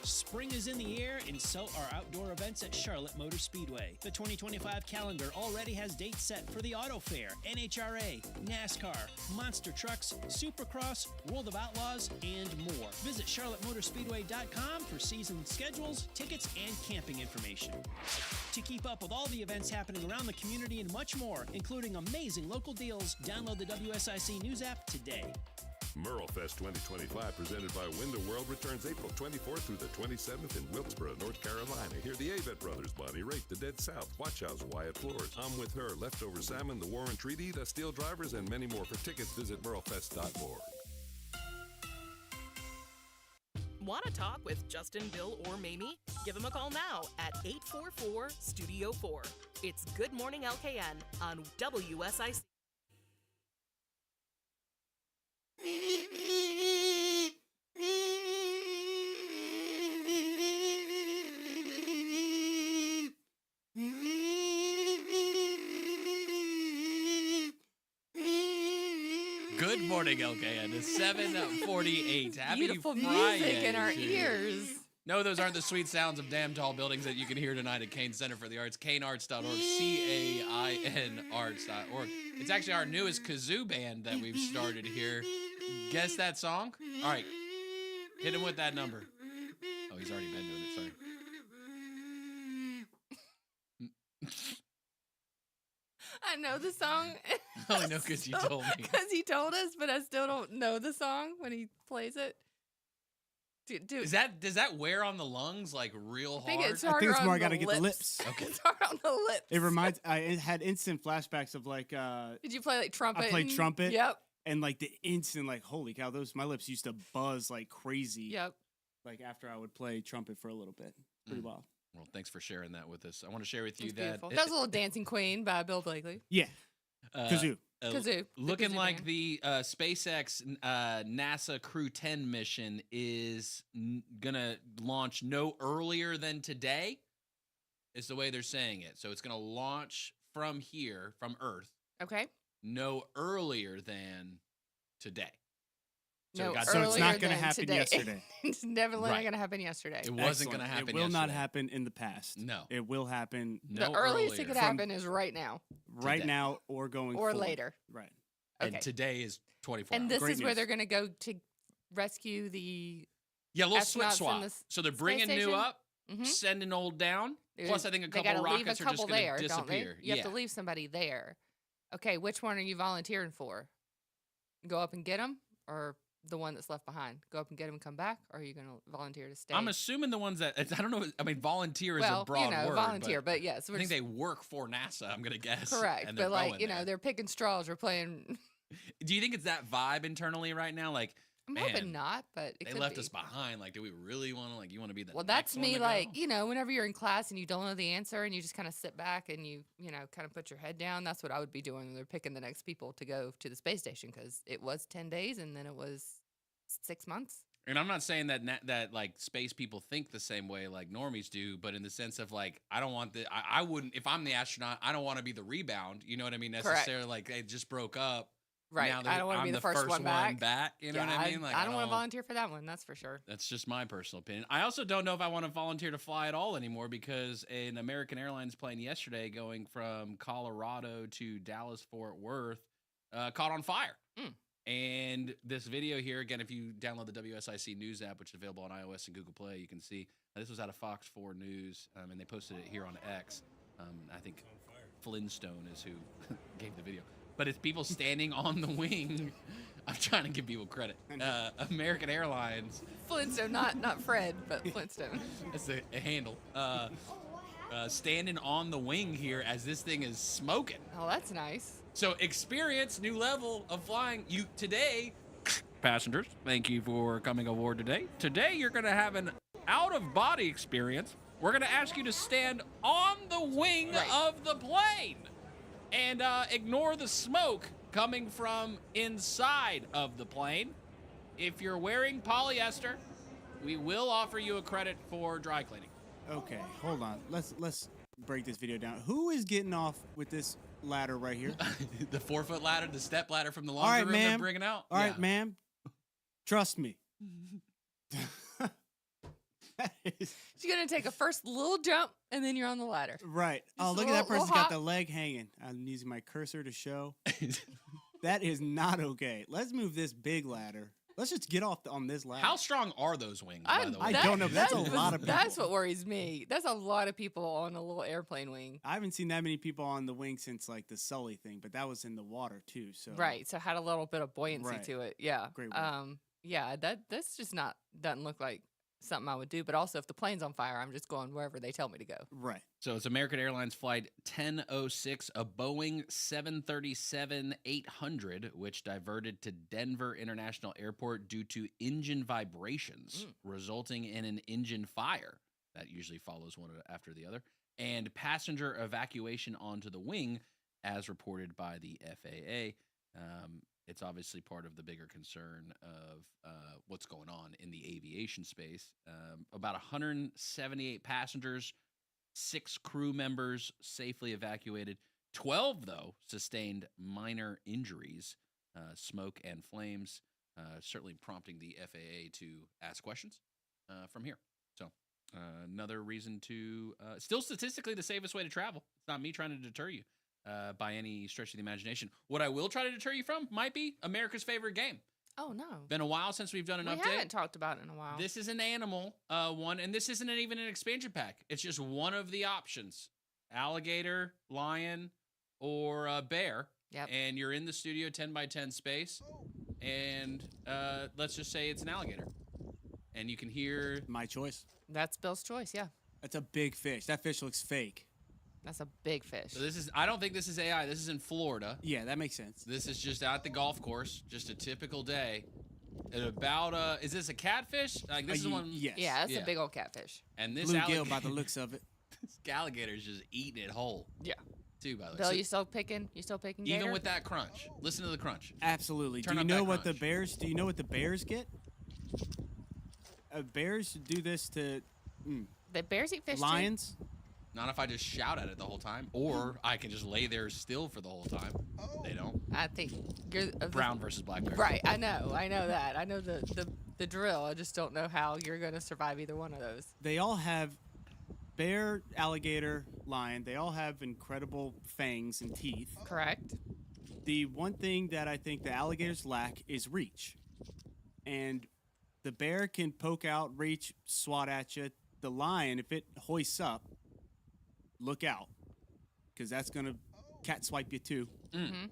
Spring is in the air, and so are outdoor events at Charlotte Motor Speedway. The 2025 calendar already has dates set for the Auto Fair, NHRA, NASCAR, Monster Trucks, Supercross, World of Outlaws, and more. Visit charlottemotorspeedway.com for season schedules, tickets, and camping information. To keep up with all the events happening around the community and much more, including amazing local deals, download the WSIC News app today. Merlefest 2025, presented by Window World, returns April 24th through the 27th in Wilkesboro, North Carolina. Hear the Avett Brothers, Bonnie Raitt, The Dead South, Watch House, Wyatt Floors, I'm With Her, Leftover Salmon, The Warren Treaty, The Steel Drivers, and many more. For tickets, visit merlefest.org. Want to talk with Justin, Bill, or Mamie? Give them a call now at 844-STUDIO-4. It's Good Morning LKN on WSIC. Good morning, LKN. It's 7:48. Happy Beautiful Friday music in our to you. ears. No, those aren't the sweet sounds of damn tall buildings that you can hear tonight at CAIN Center for the Arts, cainarts.org, CAIN arts.org. It's actually our newest kazoo band that we've started here. Guess that song? All right, hit him with that number. Oh, he's already been doing it, sorry. I know the song. I only know because you told me. Because he told us, but I still don't know the song when he plays it. Does that wear on the lungs like real hard? I think it's I think it's more I gotta get the lips. Okay. It's hard on the lips. It reminds. I had instant flashbacks of like. Did you play like trumpet? I played trumpet. Yep. And like the instant, like holy cow, my lips used to buzz like crazy. Yep. Like after I would play trumpet for a little bit. Pretty wild. Well, thanks for sharing that with us. I want to share with you It's that beautiful. That was a little Dancing Queen by Bill Blakely. Yeah. Kazoo. Kazoo. Looking Kazoo like band. the SpaceX NASA Crew 10 mission is gonna launch no earlier than today. Is the way they're saying it. So it's gonna launch from here, from Earth. Okay. No earlier than today. No, So it's not going to than happen today. yesterday. It's definitely Right. not going to happen yesterday. It wasn't going to happen It will yesterday. not happen in the past. No. It will happen No The earliest earlier. it could happen is right now. right Today. now or going Or forward. later. Right. And Okay. today is 24 And hours. this Great is where news. they're going to go to rescue the Yeah, a little slip astronauts in swap. the s- So they're space bringing new station? up, Mhm. sending old down. Plus, I think a They couple gotta leave rockets a are just couple going there, to don't they? disappear. You have to leave somebody there. Okay, which one are you volunteering for? Go up and get them, or the one that's left behind? Go up and get them and come back, or are you going to volunteer to stay? I'm assuming the ones that, I don't know, I mean, volunteer is well, a broad word. volunteer, but yes, I think they work for NASA, I'm going to guess. correct. and they're But going like, there. they're picking straws or playing. Do you think it's that vibe internally right now? Like, I'm man, hoping not, but it they could left be. us behind. Like, do we really want to, like, you want to be the Well, next that's one me. to Like, go? whenever you're in class and you don't know the answer and you just kind of sit back and you kind of put your head down. That's what I would be doing when they're picking the next people to go to the space station, because it was 10 days and then it was 6 months. And I'm not saying that like space people think the same way like normies do, but in the sense of like, I don't want I wouldn't, if I'm the astronaut, I don't want to be the rebound. You know what I mean? Correct. Necessarily, like they just broke up. Right. Now I don't want to I'm be the first one back. You know what I mean? Like, I don't want to volunteer for that one. That's for sure. That's just my personal opinion. I also don't know if I want to volunteer to fly at all anymore, because an American Airlines plane yesterday going from Colorado to Dallas Fort Worth caught on fire. And this video here, again, if you download the WSIC News app, which is available on iOS and Google Play, you can see this was out of Fox 4 News, and they posted it here on X. I think Flintstone is who gave the video. But it's people standing on the wing. I'm trying to give people credit. American Airlines. Flintstone, not Fred, but Flintstone. That's a handle. Standing on the wing here as this thing is smoking. Oh, that's nice. So experience new level of flying. You today, passengers, thank you for coming aboard today. Today you're going to have an out-of-body experience. We're going to ask you to stand on the wing of the plane and ignore the smoke coming from inside of the plane. If you're wearing polyester, we will offer you a credit for dry cleaning. Okay, hold on. Let's break this video down. Who is getting off with this ladder right here? The 4-foot ladder, the step ladder from the laundry room they're bringing out. All right, ma'am. Trust me. She's gonna take a first little jump, and then you're on the ladder. Right. Just Oh, look at that person's got the leg hanging. I'm using my cursor to show. That is not okay. Let's move this big ladder. Let's just get off on this ladder. How strong are those wings, by the way? I don't know. But that's a lot of people. That's what worries me. That's a lot of people on a little airplane wing. I haven't seen that many people on the wing since like the Sully thing, but that was in the water too. So Right. So it had a little bit of buoyancy to it. Yeah. Great work. Yeah. That's just doesn't look like something I would do. But also, if the plane's on fire, I'm just going wherever they tell me to go. Right. So it's American Airlines Flight 1006, a Boeing 737-800, which diverted to Denver International Airport due to engine vibrations, resulting in an engine fire. That usually follows one after the other. And passenger evacuation onto the wing, as reported by the FAA. It's obviously part of the bigger concern of what's going on in the aviation space. About 178 passengers, 6 crew members safely evacuated. 12, though, sustained minor injuries, smoke and flames, certainly prompting the FAA to ask questions from here. So another reason to still statistically the safest way to travel. It's not me trying to deter you. By any stretch of the imagination. What I will try to deter you from might be America's favorite game. Oh, no. Been a while since we've done an update. We haven't talked about it in a while. This is an animal one, and this isn't even an expansion pack. It's just one of the options. Alligator, lion, or bear. Yep. And you're in the studio 10 by 10 space, and let's just say it's an alligator. And you can hear... My choice. That's Bill's choice, yeah. That's a big fish. That fish looks fake. That's a big fish. So I don't think this is AI. This is in Florida. Yeah, that makes sense. This is just out at the golf course, just a typical day. At about is this a catfish? Like this is one. Yes. Yeah, it's a big old catfish. And this bluegill by the looks of it. This alligator is just eating it whole. Yeah. Too, by the way. Bill, you still picking? Gator? Even with that crunch. Listen to the crunch. Absolutely. Do you know what the bears get? Bears do this to the bears eat fish lions? Too? Not if I just shout at it the whole time, or I can just lay there still for the whole time. They don't. I think you're brown versus black bear. Right. I know that. I know the drill. I just don't know how you're going to survive either one of those. They all have bear, alligator, lion. They all have incredible fangs and teeth. Correct. The one thing that I think the alligators lack is reach. And the bear can poke out, reach, swat at you. The lion, if it hoists up, look out, because that's going to cat swipe you too. Mm-hmm.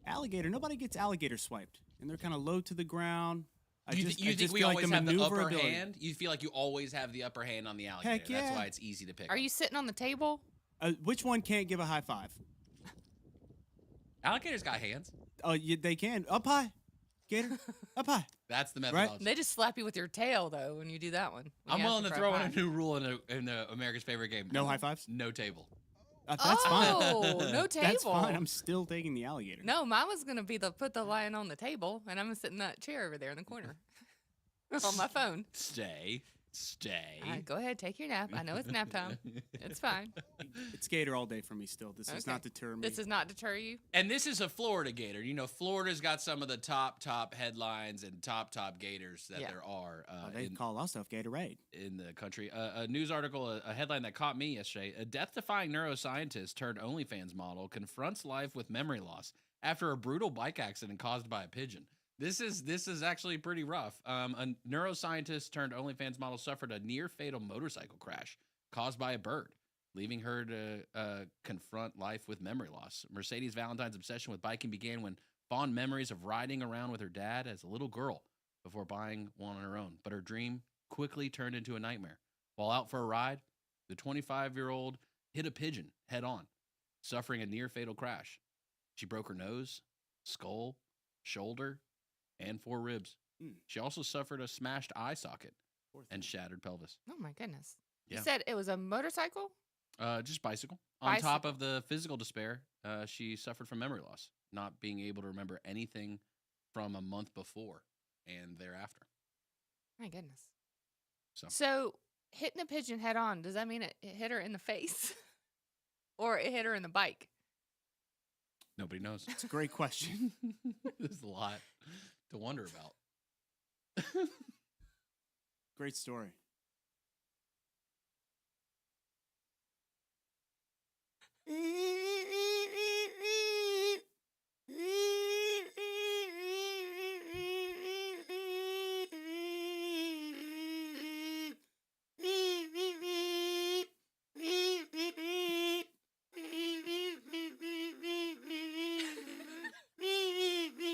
Alligator, nobody gets alligator swiped, and they're kind of low to the ground. You think we always have the upper hand? You feel like you always have the upper hand on the alligator. Heck yeah. That's why it's easy to pick. Are you sitting on the table? Which one can't give a high five? Alligators got hands. Oh, they can. Up high. Gator, up high. That's the methodology. Right? They just slap you with your tail, though, when you do that one. I'm willing to throw in a new rule in the America's favorite game. No high fives? No table. That's fine. Oh, no table. That's fine. I'm still taking the alligator. No, mine was going to be put the lion on the table, and I'm going to sit in that chair over there in the corner on my phone. Stay. All right, go ahead. Take your nap. I know it's nap time. It's fine. It's gator all day for me still. This does not deter me. This does not deter you? And this is a Florida gator. You know, Florida's got some of the top headlines and top gators that there are. They call us off Gatorade. In the country. A news article, a headline that caught me yesterday. A death-defying neuroscientist turned OnlyFans model confronts life with memory loss after a brutal bike accident caused by a pigeon. This is actually pretty rough. A neuroscientist turned OnlyFans model suffered a near-fatal motorcycle crash caused by a bird. leaving her to confront life with memory loss. Mercedes Valentine's obsession with biking began when fond memories of riding around with her dad as a little girl before buying one on her own. But her dream quickly turned into a nightmare. While out for a ride, the 25-year-old hit a pigeon head on, suffering a near-fatal crash. She broke her nose, skull, shoulder, and 4 ribs. She also suffered a smashed eye socket and shattered pelvis. Oh, my goodness. Yeah. You said it was a motorcycle? Just bicycle. On top of the physical despair, she suffered from memory loss, not being able to remember anything from a month before and thereafter. My goodness. So hitting a pigeon head on, does that mean it hit her in the face? Or it hit her in the bike? Nobody knows. It's a great question. There's a lot to wonder about. Great story.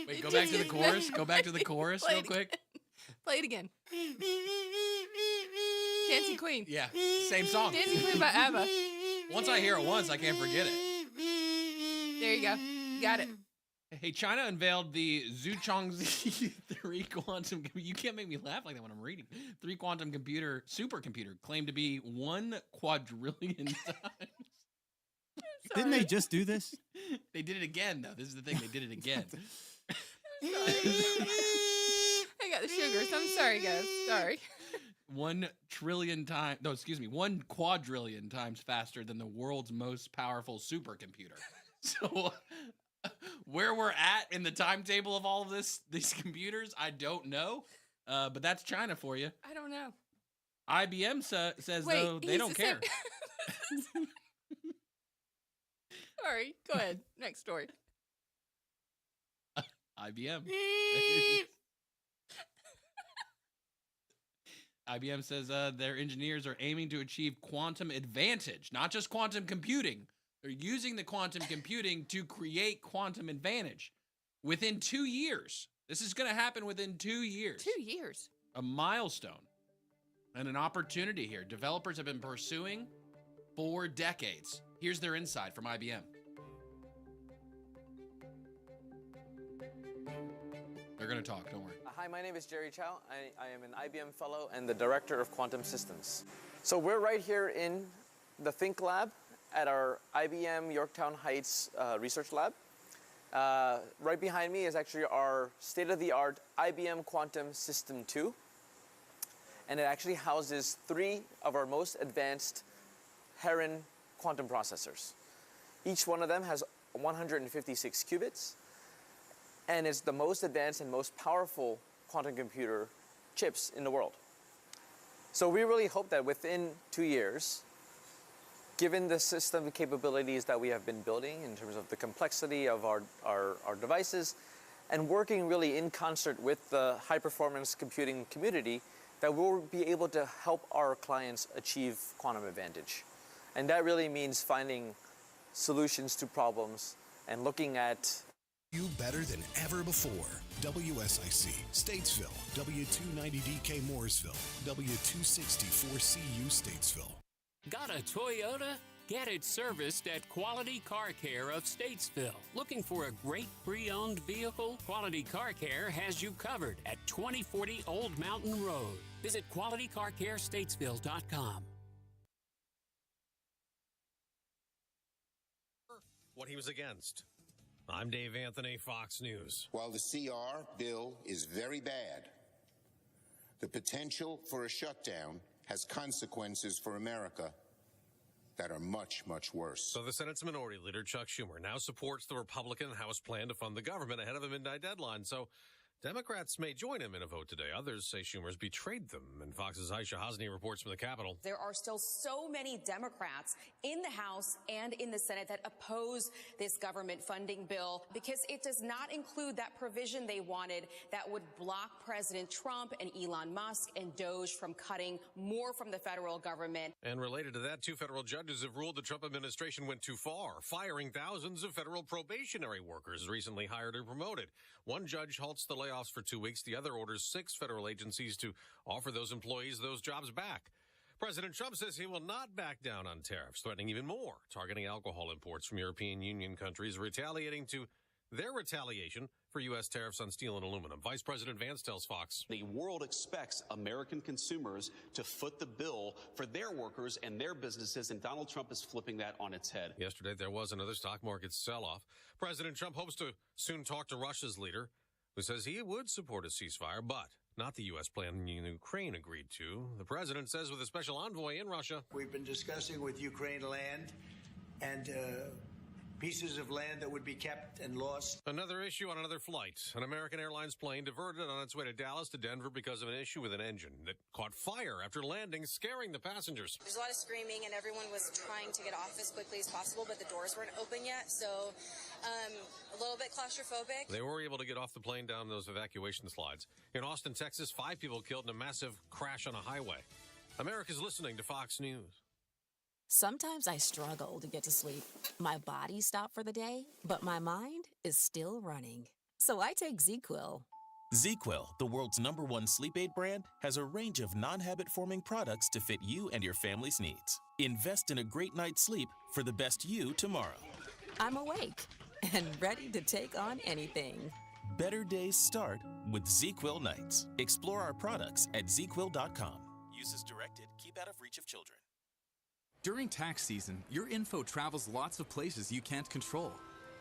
Wait, go back to the chorus. Go back to the chorus real quick. Play it again. Dancing Queen. Yeah, same song. Dancing Queen by ABBA. Once I hear it once, I can't forget it. There you go. Got it. Hey, China unveiled the Zhuchangzi 3 quantum. You can't make me laugh like that when I'm reading. 3 quantum supercomputer claimed to be 1 quadrillion times. Didn't they just do this? They did it again, though. This is the thing. They did it again. I got the sugars. I'm sorry, guys. Sorry. 1 trillion times. No, excuse me. 1 quadrillion times faster than the world's most powerful supercomputer. So, where we're at in the timetable of all of these computers, I don't know. But that's China for you. I don't know. IBM says, though, they don't care. Sorry. Go ahead. Next story. IBM. IBM says their engineers are aiming to achieve quantum advantage, not just quantum computing. They're using the quantum computing to create quantum advantage within 2 years. This is going to happen within 2 years. 2 years. A milestone and an opportunity here. Developers have been pursuing for decades. Here's their insight from IBM. They're going to talk, don't worry. Hi, my name is Jerry Chow. I am an IBM fellow and the director of quantum systems. So we're right here in the Think Lab at our IBM Yorktown Heights research lab. Right behind me is actually our state-of-the-art IBM Quantum System 2. And it actually houses 3 of our most advanced Heron quantum processors. Each one of them has 156 qubits. And it's the most advanced and most powerful quantum computer chips in the world. So we really hope that within 2 years, given the system capabilities that we have been building in terms of the complexity of our devices, and working really in concert with the high-performance computing community, that we'll be able to help our clients achieve quantum advantage. And that really means finding solutions to problems and looking at You better than ever before. WSIC, Statesville, W290DK Mooresville, W264CU Statesville. Got a Toyota? Get it serviced at Quality Car Care of Statesville. Looking for a great pre-owned vehicle? Quality Car Care has you covered at 2040 Old Mountain Road. Visit QualityCarCareStatesville.com. What he was against. I'm Dave Anthony, Fox News. While the CR bill is very bad, the potential for a shutdown has consequences for America that are much, much worse. So the Senate's Minority Leader, Chuck Schumer, now supports the Republican House plan to fund the government ahead of the midnight deadline. So Democrats may join him in a vote today. Others say Schumer's betrayed them. And Fox's Aisha Hasni reports from the Capitol. There are still so many Democrats in the House and in the Senate that oppose this government funding bill because it does not include that provision they wanted that would block President Trump and Elon Musk and Doge from cutting more from the federal government. And related to that, 2 federal judges have ruled the Trump administration went too far, firing thousands of federal probationary workers recently hired or promoted. One judge halts the layoffs for 2 weeks. The other orders 6 federal agencies to offer those employees those jobs back. President Trump says he will not back down on tariffs, threatening even more, targeting alcohol imports from European Union countries, retaliating to their retaliation for U.S. tariffs on steel and aluminum. Vice President Vance tells Fox. The world expects American consumers to foot the bill for their workers and their businesses, and Donald Trump is flipping that on its head. Yesterday, there was another stock market sell-off. President Trump hopes to soon talk to Russia's leader, who says he would support a ceasefire, but not the U.S. plan Ukraine agreed to. The president says with a special envoy in Russia. We've been discussing with Ukraine land and pieces of land that would be kept and lost. Another issue on another flight. An American Airlines plane diverted on its way to Dallas to Denver because of an issue with an engine that caught fire after landing, scaring the passengers. There's a lot of screaming, and everyone was trying to get off as quickly as possible, but the doors weren't open yet, so a little bit claustrophobic. They were able to get off the plane down those evacuation slides. In Austin, Texas, 5 people killed in a massive crash on a highway. America's listening to Fox News. Sometimes I struggle to get to sleep. My body stopped for the day, but my mind is still running. So I take ZzzQuil. ZzzQuil, the world's #1 sleep aid brand, has a range of non-habit-forming products to fit you and your family's needs. Invest in a great night's sleep for the best you tomorrow. I'm awake and ready to take on anything. Better days start with ZzzQuil nights. Explore our products at ZzzQuil.com. Use as directed. Keep out of reach of children. During tax season, your info travels lots of places you can't control.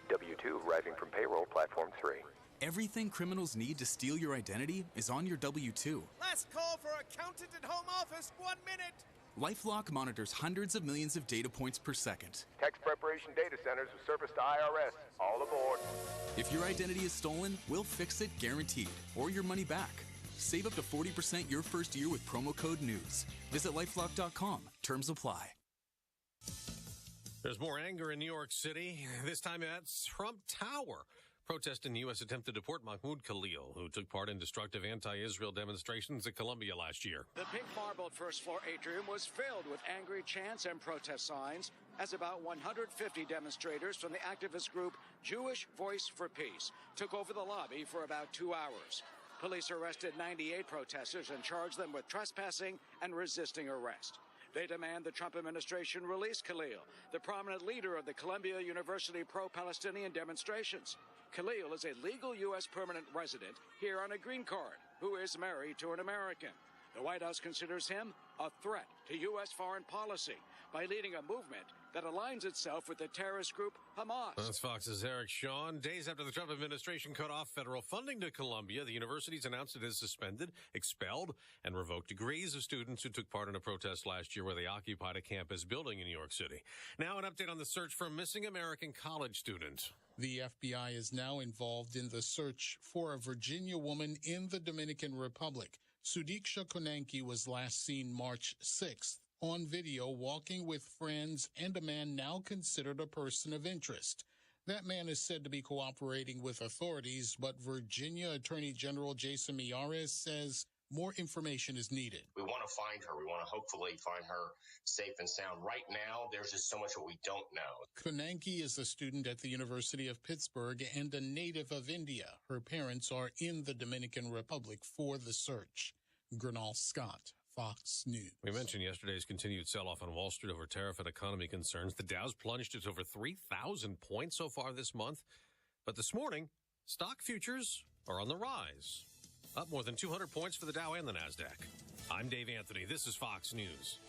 W-2 arriving from payroll platform 3. Everything criminals need to steal your identity is on your W-2. Last call for accountant at home office, 1 minute. LifeLock monitors hundreds of millions of data points per second. Tax preparation data centers with service to IRS. All aboard. If your identity is stolen, we'll fix it guaranteed, or your money back. Save up to 40% your first year with promo code NEWS. Visit LifeLock.com. Terms apply. There's more anger in New York City, this time at Trump Tower. Protesting the U.S. attempt to deport Mahmoud Khalil, who took part in destructive anti-Israel demonstrations at Columbia last year. The pink marbled first-floor atrium was filled with angry chants and protest signs as about 150 demonstrators from the activist group Jewish Voice for Peace took over the lobby for about 2 hours. Police arrested 98 protesters and charged them with trespassing and resisting arrest. They demand the Trump administration release Khalil, the prominent leader of the Columbia University pro-Palestinian demonstrations. Khalil is a legal U.S. permanent resident here on a green card who is married to an American. The White House considers him a threat to U.S. foreign policy by leading a movement that aligns itself with the terrorist group Hamas. That's Fox's Eric Shawn. Days after the Trump administration cut off federal funding to Columbia, the university's announced it has suspended, expelled, and revoked degrees of students who took part in a protest last year where they occupied a campus building in New York City. Now an update on the search for a missing American college student. The FBI is now involved in the search for a Virginia woman in the Dominican Republic. Sudiksha Konanki was last seen March 6th on video walking with friends and a man now considered a person of interest. That man is said to be cooperating with authorities, but Virginia Attorney General Jason Miyares says more information is needed. We want to find her. We want to hopefully find her safe and sound. Right now, there's just so much that we don't know. Konanki is a student at the University of Pittsburgh and a native of India. Her parents are in the Dominican Republic for the search. Gernal Scott, Fox News. We mentioned yesterday's continued sell-off on Wall Street over tariff and economy concerns. The Dow's plunged to over 3,000 points so far this month. But this morning, stock futures are on the rise. Up more than 200 points for the Dow and the NASDAQ. I'm Dave Anthony. This is Fox News.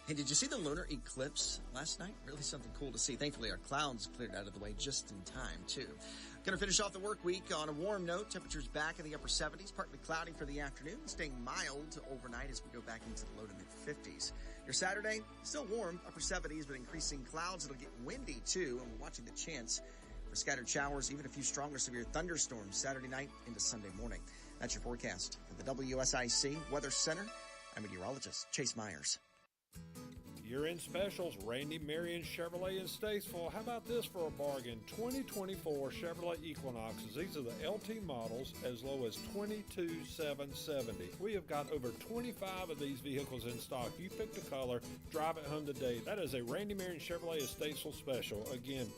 Hey, did you see the lunar eclipse last night? Really something cool to see. Thankfully, our clouds cleared out of the way just in time, too. Going to finish off the work week on a warm note. Temperatures back in the upper 70s, partly cloudy for the afternoon, staying mild overnight as we go back into the low to mid-50s. Your Saturday, still warm, upper 70s, but increasing clouds. It'll get windy, too, and we're watching the chance with scattered showers, even a few stronger severe thunderstorms Saturday night into Sunday morning. That's your forecast for the WSIC Weather Center. I'm meteorologist Chase Myers. Year-end specials, Randy Marion Chevrolet in Statesville. How about this for a bargain? 2024 Chevrolet Equinoxes. These are the LT models as low as $22,770. We have got over 25 of these vehicles in stock. You pick the color, drive it home today. That is a Randy Marion Chevrolet in Statesville special. Again,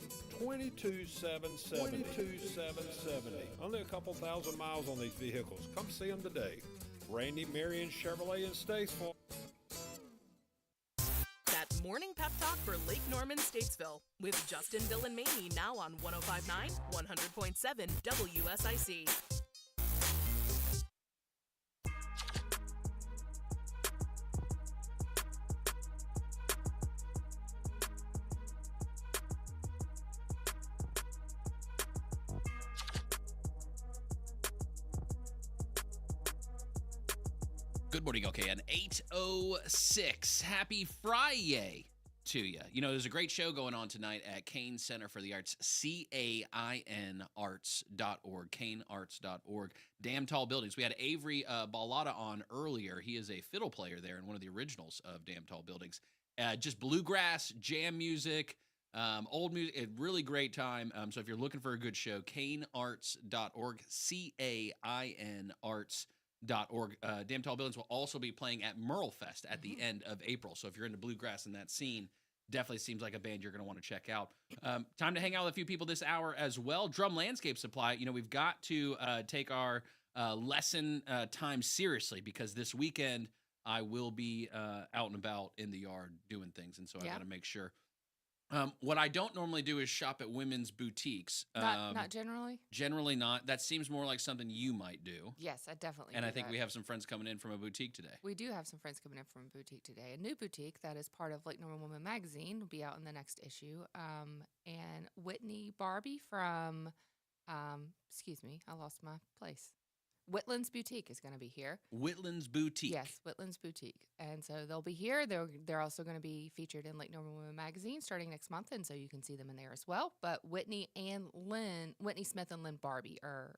$22,770. Only a couple thousand miles on these vehicles. Come see them today. Randy Marion Chevrolet in Statesville. Morning pep talk for Lake Norman, Statesville, with Justin, Bill, and Mamie now on 105.9, 100.7 WSIC. Good morning, okay, an 8:06. Happy FriYAY to you. You know, there's a great show going on tonight at CAIN Center for the Arts, CAIN arts.org, CAINarts.org. Damn tall buildings. We had Avery Ballotta on earlier. He is a fiddle player there and one of the originals of Damn Tall Buildings. Just bluegrass, jam music, old music, a really great time. So if you're looking for a good show, CAINarts.org, CAIN arts.org. Damn Tall Buildings will also be playing at Merlefest at the end of April. So if you're into bluegrass and that scene, definitely seems like a band you're going to want to check out. Time to hang out with a few people this hour as well. Drum Landscape Supply. You know, we've got to take our lesson time seriously because this weekend I will be out and about in the yard doing things. And so I got to make sure. What I don't normally do is shop at women's boutiques. Not generally? Generally not. That seems more like something you might do. Yes, I definitely And do I think that. we have some friends coming in from a boutique today. We do have some friends coming in from a boutique today. A new boutique that is part of Lake Norman Woman Magazine will be out in the next issue. And Whitney Barbee from, excuse me, I lost my place. Whitlyn's Boutique is going to be here. Whitlyn's Boutique. Yes, Whitlyn's Boutique. And so they'll be here. They're also going to be featured in Lake Norman Women Magazine starting next month, and so you can see them in there as well. But Whitney Smith and Lynne Barbee are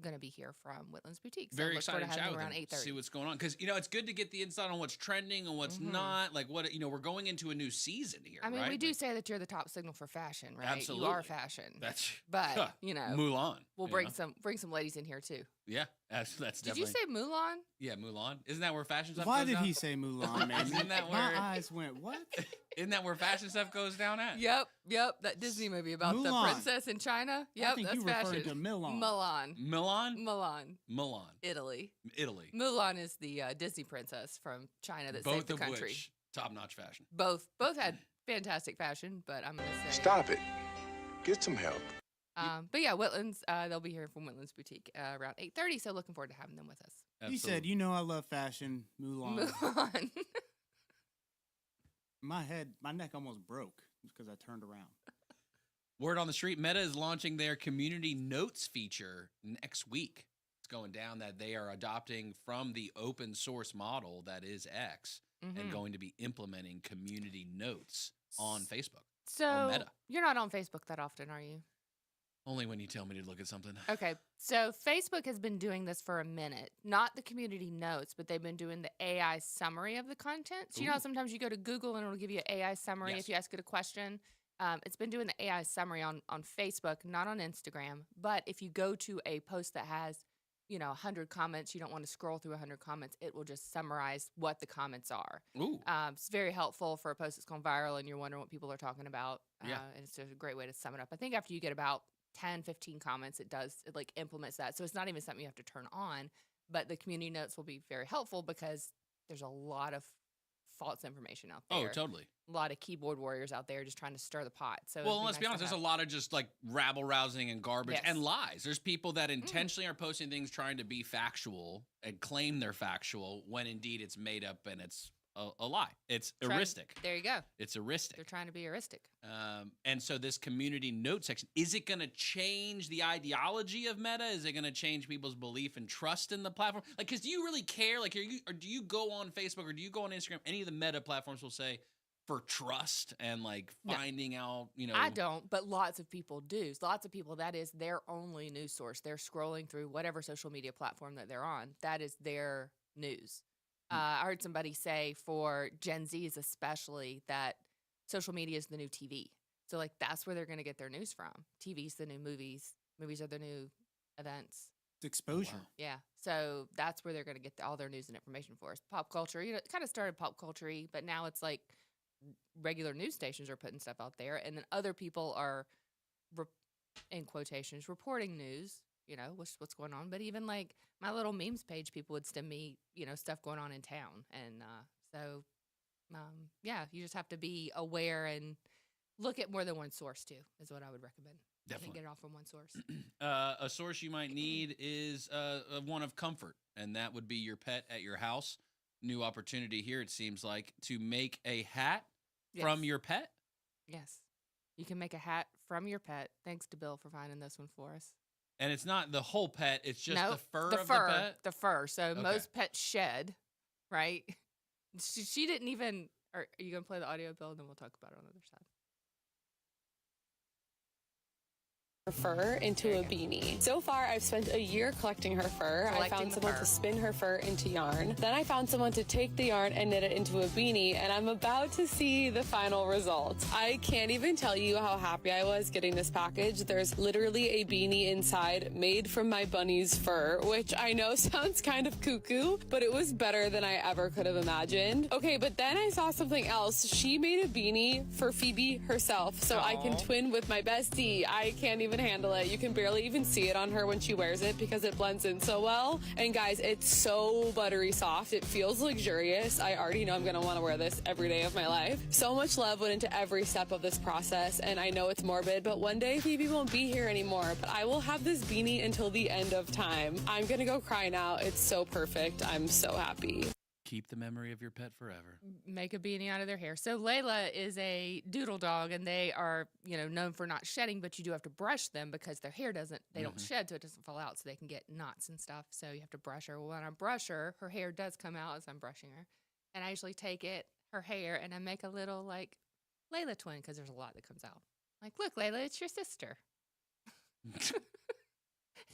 going to be here from Whitlyn's Boutique. So Very look forward excited to to chat having with them them, around 8:30. see what's going on. Because, you know, it's good to get the insight on what's trending and what's not. Like, what, you know, we're going into a new season here, I mean, right? we do say that you're the top signal for fashion, right? Absolutely. You are fashion. But, you know, Mulan. We'll bring some ladies in here too. Yeah, that's Did definitely. you say Mulan? Yeah, Mulan. Isn't that where fashion stuff Why goes did down? he say Mulan, man? Isn't that where, My eyes went, what? Isn't that where fashion stuff goes down at? Yep. That Disney movie about the Mulan. princess in China. Yep, think that's you fashion. referring to Milan. Mulan. Italy. Italy. Mulan is the Disney princess from China that Both saved the of country. which top-notch fashion. Both had fantastic fashion, but I'm going to say Stop it. Get some help. But yeah, Whitlyn's, they'll be here from Whitlyn's Boutique around 8:30, so looking forward to having them with us. He said, you know I love fashion, Mulan. My neck almost broke because I turned around. Word on the street, Meta is launching their community notes feature next week. It's going down that they are adopting from the open source model that is X and going to be implementing community notes on Facebook. So on Meta. You're not on Facebook that often, are you? Only when you tell me to look at something. Okay, so Facebook has been doing this for a minute. Not the community notes, but they've been doing the AI summary of the content. So you know how sometimes you go to Google and it'll give you an AI summary if you ask it a question? It's been doing the AI summary on Facebook, not on Instagram. But if you go to a post that has, 100 comments, you don't want to scroll through 100 comments, it will just summarize what the comments are. Ooh. It's very helpful for a post that's gone viral and you're wondering what people are talking about. Yeah. And it's just a great way to sum it up. I think after you get about 10, 15 comments, it like implements that. So it's not even something you have to turn on, but the community notes will be very helpful because there's a lot of false information out there. Oh, totally. A lot of keyboard warriors out there just trying to stir the pot. So well, let's be honest, there's a lot of just like rabble rousing and garbage and lies. There's people that intentionally are posting things trying to be factual and claim they're factual when indeed it's made up and it's a lie. It's heuristic. There you go. It's heuristic. They're trying to be heuristic. And so this community note section, is it going to change the ideology of Meta? Is it going to change people's belief and trust in the platform? Like, because do you really care? Like, or do you go on Facebook or do you go on Instagram? Any of the Meta platforms will say, for trust and like finding out, you know. I don't, but lots of people do. Lots of people, that is their only news source. They're scrolling through whatever social media platform that they're on. That is their news. I heard somebody say for Gen Zs especially that social media is the new TV. So like that's where they're going to get their news from. TV's the new movies. Movies are the new events. It's exposure. Wow. Yeah. So that's where they're going to get all their news and information for us. Pop culture, you know, it kind of started pop culture-y, but now it's like regular news stations are putting stuff out there. And then other people are, in quotations, reporting news, you know, what's going on. But even like my little memes page, people would send me, you know, stuff going on in town. And yeah, you just have to be aware and look at more than one source too, is what I would recommend. Definitely. Can't get it all from one source. A source you might need is one of comfort, and that would be your pet at your house. New opportunity here, it seems like, to make a hat from your pet. Yes. You can make a hat from your pet. Thanks to Bill for finding this one for us. And it's not the whole pet, it's just the fur of the pet? The fur. So most pets shed, right? She didn't even... Are you going to play the audio, Bill? And then we'll talk about it on the other side. Fur into a beanie. So far, I've spent a year collecting her fur. I found someone to spin her fur into yarn. Then I found someone to take the yarn and knit it into a beanie, and I'm about to see the final results. I can't even tell you how happy I was getting this package. There's literally a beanie inside made from my bunny's fur, which I know sounds kind of cuckoo, but it was better than I ever could have imagined. Okay, but then I saw something else. She made a beanie for Phoebe herself, so I can twin with my bestie. I can't even handle it. You can barely even see it on her when she wears it because it blends in so well. And guys, it's so buttery soft. It feels luxurious. I already know I'm going to want to wear this every day of my life. So much love went into every step of this process, and I know it's morbid, but one day Phoebe won't be here anymore, but I will have this beanie until the end of time. I'm going to go cry now. It's so perfect. I'm so happy. Keep the memory of your pet forever. Make a beanie out of their hair. So Layla is a doodle dog, and they are, you know, known for not shedding, but you do have to brush them because their hair they don't shed, so it doesn't fall out, so they can get knots and stuff. So you have to brush her. Well, when I brush her, her hair does come out as I'm brushing her. And I usually take her hair, and I make a little, like, Layla twin, because there's a lot that comes out. Like, look, Layla, it's your sister.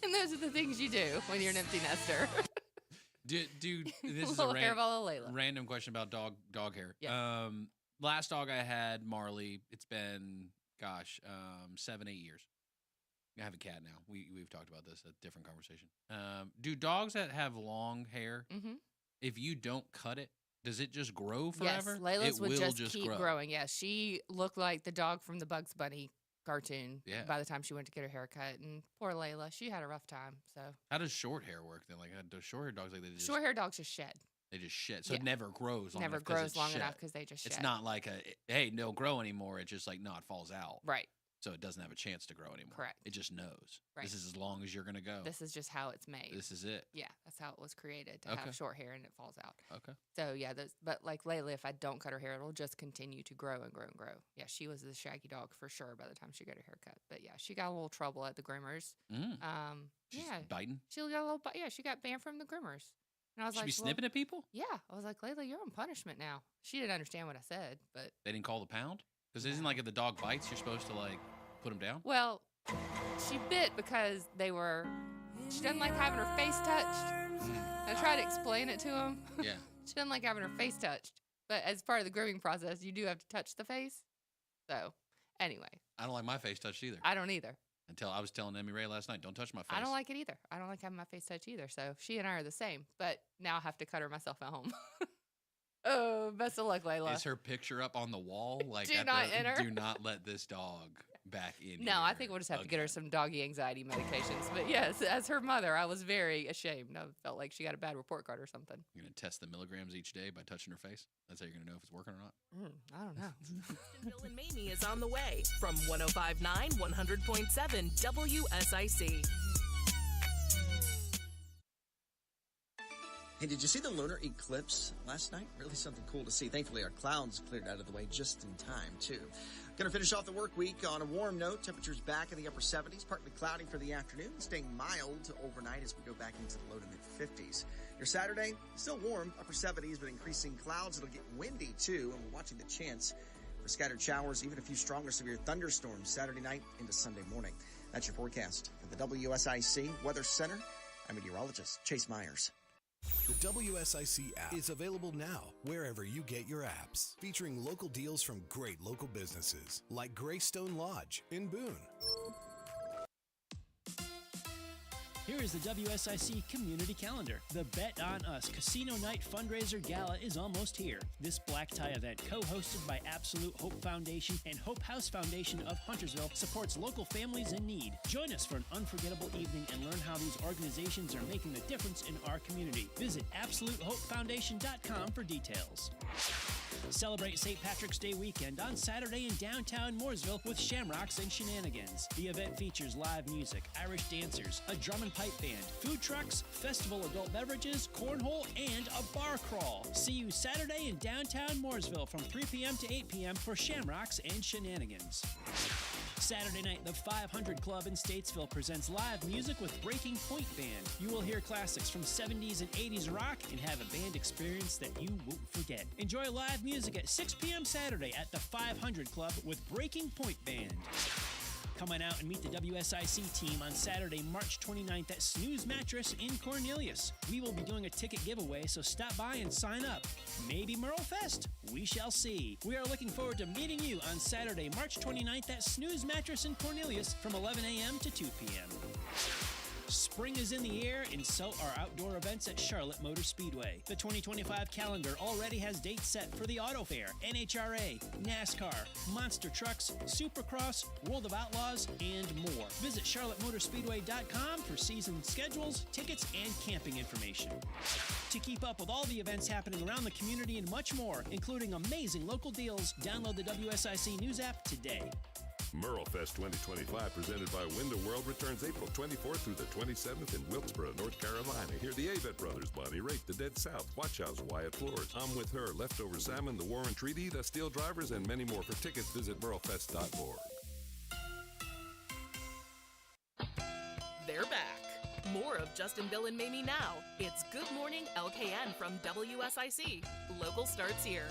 And those are the things you do when you're an empty nester. Dude, this is a a random question about dog hair. Yeah. Last dog I had, Marley, it's been, 7-8 years. I have a cat now. We've talked about this, a different conversation. Do dogs that have long hair, if you don't cut it, does it just grow forever? Yes, Layla's would just keep growing. Yeah, she looked like the dog from the Bugs Bunny cartoon by the time she went to get her haircut. And poor Layla, she had a rough time. So how does short hair work then? Like, do short hair dogs short hair dogs just shed. They just shed. So it never grows long enough. Never grows long enough because they just shed. It's not like hey, no grow anymore. It's just like, no, it falls out. Right. So it doesn't have a chance to grow anymore. Correct. It just knows. Right. This is as long as you're going to go. This is just how it's made. This is it. Yeah, that's how it was created, to have short hair and it falls out. Okay. So, yeah, but like Layla, if I don't cut her hair, it'll just continue to grow and grow and grow. Yeah, she was the shaggy dog for sure by the time she got her haircut. But, yeah, she got a little trouble at the groomers. She's biting? She got a little she got banned from the groomers. And I was like, she be snipping at people? Yeah. I was like, Layla, you're on punishment now. She didn't understand what I said, but. They didn't call the pound? Because isn't like if the dog bites, you're supposed to like put him down? Well, she bit because she doesn't like having her face touched. I tried to explain it to him. Yeah. She doesn't like having her face touched. But as part of the grooming process, you do have to touch the face. So, anyway. I don't like my face touched either. I don't either. Until I was telling Emmy Ray last night, don't touch my face. I don't like it either. I don't like having my face touched either. So, she and I are the same. But now I have to cut her myself at home. Oh, best of luck, Layla. Is her picture up on the wall? Like, do not enter. Do not let this dog back in. No, I think we'll just have to get her some doggy anxiety medications. But yes, as her mother, I was very ashamed. I felt like she got a bad report card or something. You're going to test the milligrams each day by touching her face? That's how you're going to know if it's working or not? I don't know. Bill and Mamie is on the way from 105.9, 100.7 WSIC. Hey, did you see the lunar eclipse last night? Really something cool to see. Thankfully, our clouds cleared out of the way just in time, too. Going to finish off the work week on a warm note. Temperatures back in the upper 70s, partly cloudy for the afternoon, staying mild overnight as we go back into the low to mid-50s. Your Saturday, still warm, upper 70s, but increasing clouds. It'll get windy, too, and we're watching the chance for scattered showers, even a few stronger severe thunderstorms Saturday night into Sunday morning. That's your forecast for the WSIC Weather Center. I'm meteorologist Chase Myers. The WSIC app is available now wherever you get your apps, featuring local deals from great local businesses like Greystone Lodge in Boone. Here is the WSIC Community Calendar. The Bet on Us Casino Night Fundraiser Gala is almost here. This black tie event, co-hosted by Absolute Hope Foundation and Hope House Foundation of Huntersville, supports local families in need. Join us for an unforgettable evening and learn how these organizations are making a difference in our community. Visit AbsoluteHopeFoundation.com for details. Celebrate St. Patrick's Day weekend on Saturday in downtown Mooresville with Shamrocks and Shenanigans. The event features live music, Irish dancers, a drum and pipe band, food trucks, festival adult beverages, cornhole, and a bar crawl. See you Saturday in downtown Mooresville from 3 p.m. to 8 p.m. for Shamrocks and Shenanigans. Saturday night, the 500 Club in Statesville presents live music with Breaking Point Band. You will hear classics from 70s and 80s rock and have a band experience that you won't forget. Enjoy live music at 6 p.m. Saturday at the 500 Club with Breaking Point Band. Come on out and meet the WSIC team on Saturday, March 29th at Snooze Mattress in Cornelius. We will be doing a ticket giveaway, so stop by and sign up. Maybe Merle Fest. We shall see. We are looking forward to meeting you on Saturday, March 29th at Snooze Mattress in Cornelius from 11 a.m. to 2 p.m. Spring is in the air, and so are outdoor events at Charlotte Motor Speedway. The 2025 calendar already has dates set for the Auto Fair, NHRA, NASCAR, Monster Trucks, Supercross, World of Outlaws, and more. Visit charlottemotorspeedway.com for season schedules, tickets, and camping information. To keep up with all the events happening around the community and much more, including amazing local deals, download the WSIC News app today. Merlefest 2025, presented by Window World, returns April 24th through the 27th in Wilkesboro, North Carolina. Hear the Avett Brothers, Bonnie Raitt, The Dead South, Watch House, Wyatt Floors, I'm With Her, Leftover Salmon, The Warren Treaty, The Steel Drivers, and many more. For tickets, visit merlefest.org. They're back. More of Justin, Bill, and Mamie now. It's Good Morning LKN from WSIC. Local starts here.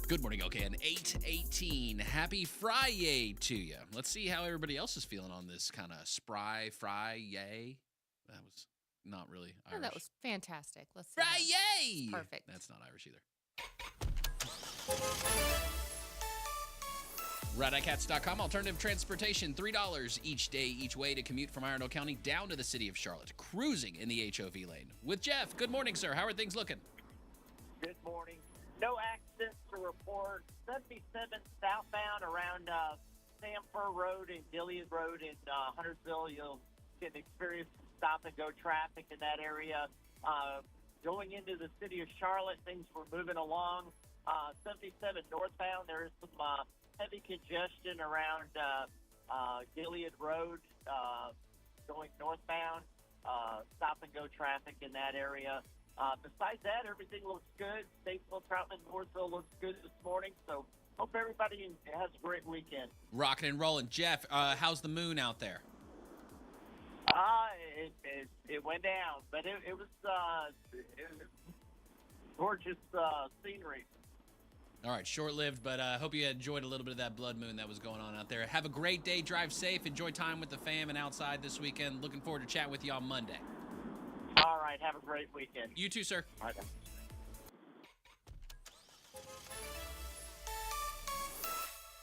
Good morning, LKN 8:18. Happy FriYAY to you. Let's see how everybody else is feeling on this kind of FriYAY. That was not really Irish. Oh, that was fantastic. Let's see. FriYAY! Perfect. That's not Irish either. ICATS.com, alternative transportation, $3 each day, each way to commute from Iredell County down to the city of Charlotte, cruising in the HOV lane. With Jeff, good morning, sir. How are things looking? Good morning. No accidents to report. 77 southbound around Sanford Road and Gilead Road in Huntersville. You'll get an experience of stop-and-go traffic in that area. Going into the city of Charlotte, things were moving along. 77 northbound, there is some heavy congestion around Gilead Road going northbound. Stop-and-go traffic in that area. Besides that, everything looks good. Statesville, Troutman, Mooresville looks good this morning. So hope everybody has a great weekend. Rocking and rolling. Jeff, how's the moon out there? It went down, but it was gorgeous scenery. All right, short-lived, but I hope you enjoyed a little bit of that blood moon that was going on out there. Have a great day. Drive safe. Enjoy time with the fam and outside this weekend. Looking forward to chatting with you on Monday. All right, have a great weekend. You too, sir. All right.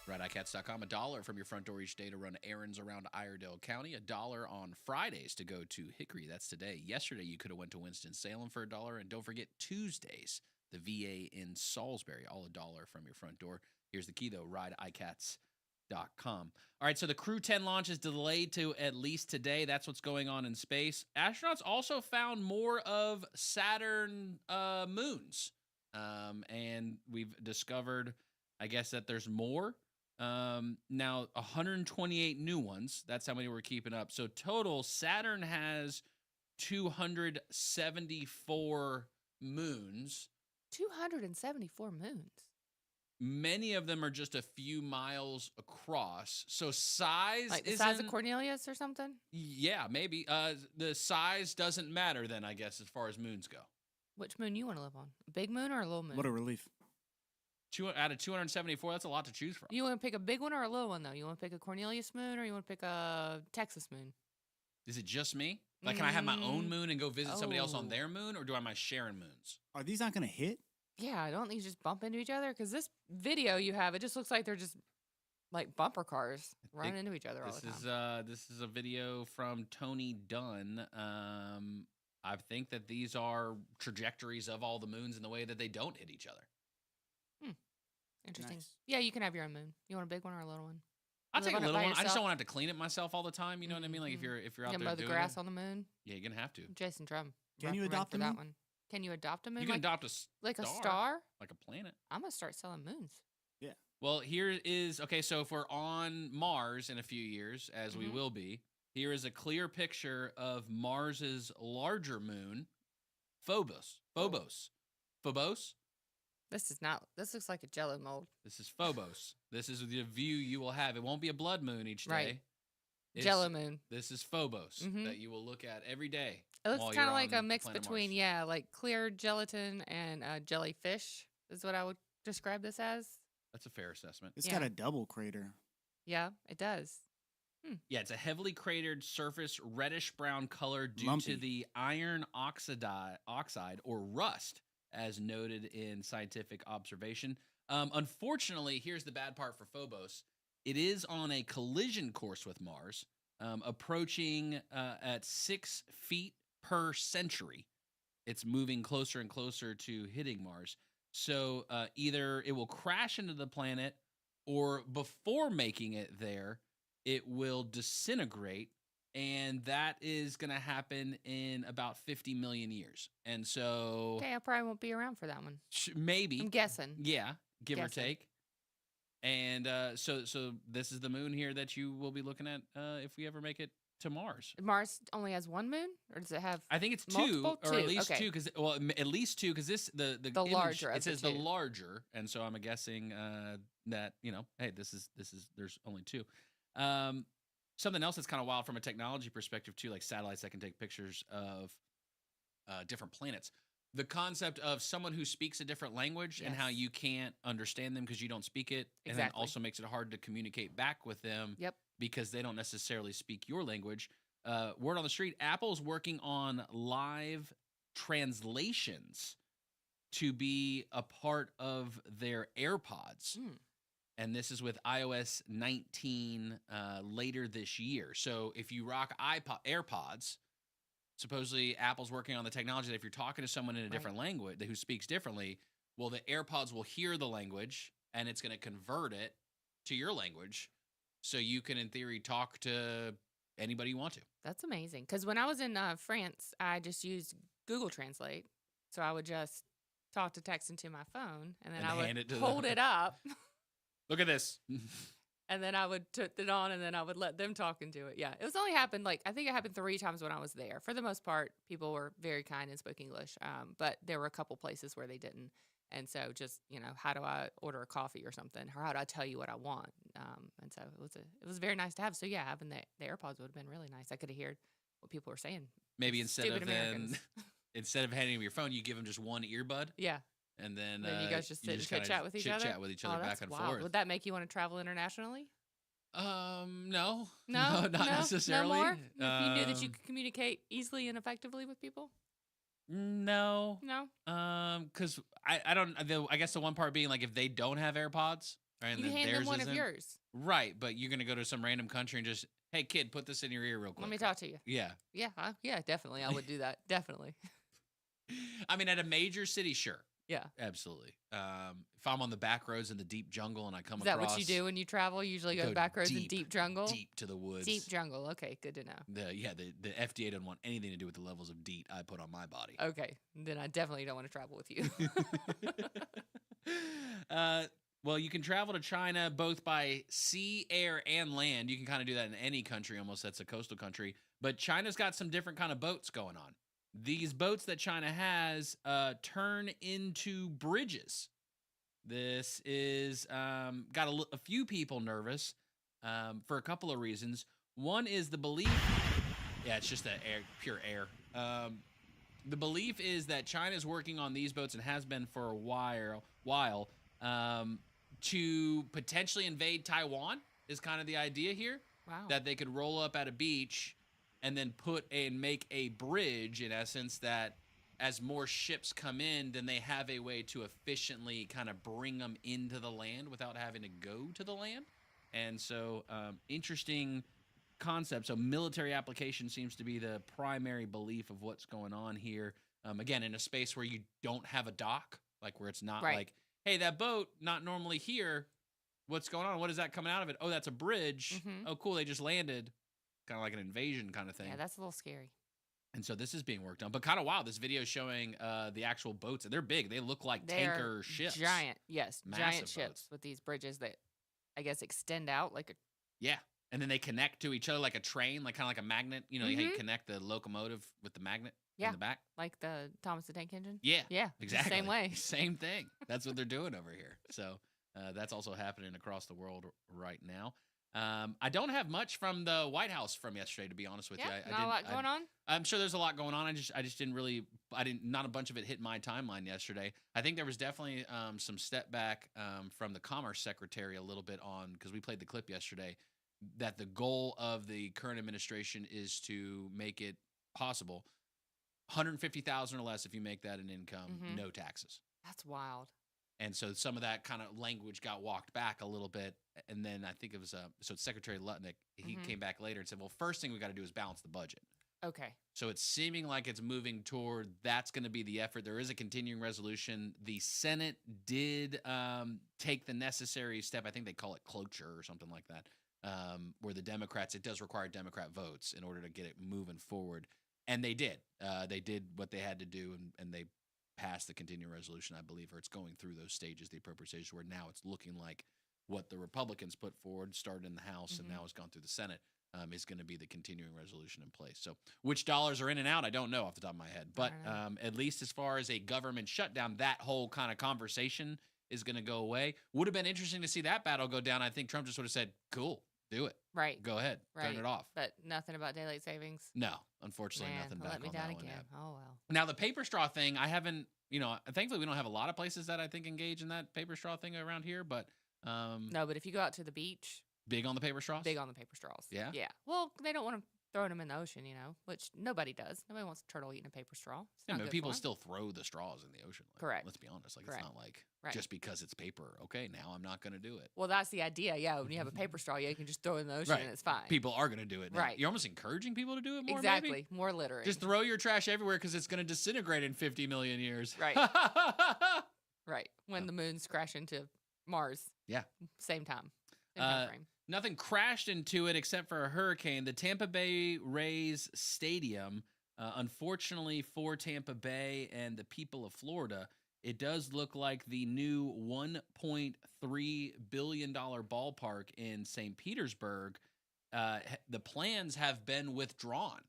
ICATS.com, $1 from your front door each day to run errands around Iredell County, $1 on Fridays to go to Hickory. That's today. Yesterday, you could have went to Winston-Salem for $1, and don't forget Tuesdays, the VA in Salisbury, all $1 from your front door. Here's the key, though, ICATS.com. All right, so the Crew 10 launch is delayed to at least today. That's what's going on in space. Astronauts also found more of Saturn moons, and we've discovered, I guess, that there's more Now 128 new ones. That's how many we're keeping up. So total, Saturn has 274 moons. 274 moons. Many of them are just a few miles across. So size, like the size of Cornelius or something? Yeah, maybe. The size doesn't matter then, I guess, as far as moons go. Which moon you want to live on? A big moon or a little moon? What a relief. Out of 274, that's a lot to choose from. You want to pick a big one or a little one, though? You want to pick a Cornelius moon or you want to pick a Texas moon? Is it just me? Like, can I have my own moon and go visit somebody else on their moon, or do I am I sharing moons? Are these not going to hit? Yeah, don't these just bump into each other? Because this video you have, it just looks like they're just like bumper cars running into each other all the time. This is a video from Tony Dunn. I think that these are trajectories of all the moons in the way that they don't hit each other. Interesting. Nice. Yeah, you can have your own moon. You want a big one or a little one? I'll take a little one. I just don't want to have to clean it myself all the time. You know what I mean? Like if you're out there mow the doing grass it, on the moon. Yeah, you're gonna have to. Jason Drum. Can you adopt a moon? That one? Can you adopt a moon? You can adopt a star, like a planet. I'm gonna start selling moons. Yeah. Well, here is okay. So if we're on Mars in a few years, as we will be, here is a clear picture of Mars's larger moon, Phobos. This looks like a Jello mold. This is Phobos. This is the view you will have. It won't be a blood moon each day. Right. Jello moon. This is Phobos that you will look at every day. It looks kind of like a mix between, like clear gelatin and jellyfish is what I would describe this as. That's a fair assessment. It's got a double crater. Yeah, it does. Yeah, it's a heavily cratered surface, reddish-brown color due to the iron oxide or rust, as noted in scientific observation. Unfortunately, here's the bad part for Phobos. It is on a collision course with Mars, approaching at 6 feet per century. It's moving closer and closer to hitting Mars. So either it will crash into the planet, or before making it there, it will disintegrate, and that is going to happen in about 50 million years. And so... Okay, I probably won't be around for that one. Maybe. I'm guessing. Yeah, give or take. And so this is the moon here that you will be looking at if we ever make it to Mars. Mars only has one moon, or does it have? I think it's multiple? two, or at least two, because at least two, because this the image, larger. It says the larger, and so I'm guessing that hey, this is there's only two. Something else that's kind of wild from a technology perspective too, like satellites that can take pictures of different planets. The concept of someone who speaks a different language and how you can't understand them because you don't speak it, and then also makes it hard to communicate back with them because they don't necessarily speak your language. Word on the street, Apple's working on live translations to be a part of their AirPods. And this is with iOS 19 later this year. So if you rock AirPods, supposedly Apple's working on the technology that if you're talking to someone in a different language who speaks differently, well, the AirPods will hear the language and it's going to convert it to your language. So you can, in theory, talk to anybody you want to. That's amazing. Because when I was in France, I just used Google Translate. So I would just talk to text into my phone, and then I would hold it up. Look at this. And then I would put it on, and then I would let them talk into it. Yeah, it was only happened, I think it happened 3 times when I was there. For the most part, people were very kind and spoke English, but there were a couple places where they didn't. And so just, how do I order a coffee or something? Or how do I tell you what I want? And so it was very nice to have. So, yeah, having the AirPods would have been really nice. I could have heard what people were saying. Maybe instead of handing them your phone, you give them just one earbud. Yeah. And then you guys just sit and chit-chat with each other? Chit-chat with each other back and forth. Would that make you want to travel internationally? No. No, not necessarily. No more? If you knew that you could communicate easily and effectively with people? No. No? Because I guess the one part being, if they don't have AirPods, right, you hand them one of yours. Right, but you're going to go to some random country and just, hey, kid, put this in your ear real quick. Let me talk to you. Yeah. Yeah, definitely. I would do that. Definitely. I mean, at a major city, sure. Yeah. Absolutely. If I'm on the back roads in the deep jungle and I come across... Is that what you do when you travel? You usually go to back roads in deep jungle? Deep to the woods. Deep jungle. Okay, good to know. The FDA doesn't want anything to do with the levels of DEET I put on my body. Okay. Then I definitely don't want to travel with you. Well, you can travel to China both by sea, air, and land. You can kind of do that in any country almost that's a coastal country. But China's got some different kind of boats going on. These boats that China has turn into bridges. This is got a few people nervous for a couple of reasons. One is the belief. Yeah, it's just pure air. The belief is that China is working on these boats and has been for a while to potentially invade Taiwan is kind of the idea here. Wow. That they could roll up at a beach and then make a bridge, in essence, that as more ships come in, then they have a way to efficiently kind of bring them into the land without having to go to the land. And so interesting concept. So military application seems to be the primary belief of what's going on here. Again, in a space where you don't have a dock, like where it's not like, hey, that boat, not normally here. What's going on? What is that coming out of it? Oh, that's a bridge. Mhm. Oh, cool. They just landed. Kind of like an invasion kind of thing. Yeah, that's a little scary. And so this is being worked on. But kind of wild. This video is showing the actual boats. They're big. They look like tanker ships. Giant, yes. Massive giant boats. ships with these bridges that I guess extend out like a. Yeah. And then they connect to each other like a train, like kind of like a magnet. You know, how you connect the locomotive with the magnet in the back. Like the Thomas the Tank Engine. Yeah. Yeah. Exactly. Same way. Same thing. That's what they're doing over here. So that's also happening across the world right now. I don't have much from the White House from yesterday, to be honest with you. Not a lot going on. I'm sure there's a lot going on. I just didn't really, not a bunch of it hit my timeline yesterday. I think there was definitely some step back from the Commerce Secretary a little bit on, because we played the clip yesterday, that the goal of the current administration is to make it possible. $150,000 or less if you make that an income, no taxes. That's wild. And so some of that kind of language got walked back a little bit. And then I think it was, so Secretary Lutnick, he came back later and said, well, first thing we got to do is balance the budget. Okay. So it's seeming like it's moving toward that's going to be the effort. There is a continuing resolution. The Senate did take the necessary step. I think they call it cloture or something like that, where the Democrats, it does require Democrat votes in order to get it moving forward. And they did. They did what they had to do, and they passed the continuing resolution, I believe, or it's going through those stages, the appropriate stages, where now it's looking like what the Republicans put forward, started in the House, and now has gone through the Senate, is going to be the continuing resolution in place. So which dollars are in and out, I don't know off the top of my head. But at least as far as a government shutdown, that whole kind of conversation is going to go away. Would have been interesting to see that battle go down. I think Trump just would have said, cool, do it. Right. Go ahead. Turn it off. But nothing about daylight savings? No, unfortunately, nothing back let me on down that one again. yet. Oh, well. Now, the paper straw thing, I haven't, thankfully we don't have a lot of places that I think engage in that paper straw thing around here, but no, but if you go out to the beach, big on the paper straws. Big on the paper straws. Yeah. Yeah. Well, they don't want to throw them in the ocean, which nobody does. Nobody wants a turtle eating a paper straw. Yeah, but people still throw the straws in the ocean. Correct. Let's be honest. Like, Correct. It's not like just because it's paper. Okay, now I'm not going to do it. Well, that's the idea. Yeah, when you have a paper straw, you can just throw it in the ocean and it's fine. People are going to do it. Now. Right. You're almost encouraging people to do it more. Exactly. Maybe? More littering. Just throw your trash everywhere because it's going to disintegrate in 50 million years. Right. Right. When the moons crash into Mars. Yeah. Same time. Same time frame. Nothing crashed into it except for a hurricane. The Tampa Bay Rays Stadium, unfortunately for Tampa Bay and the people of Florida, it does look like the new $1.3 billion ballpark in St. Petersburg, the plans have been withdrawn.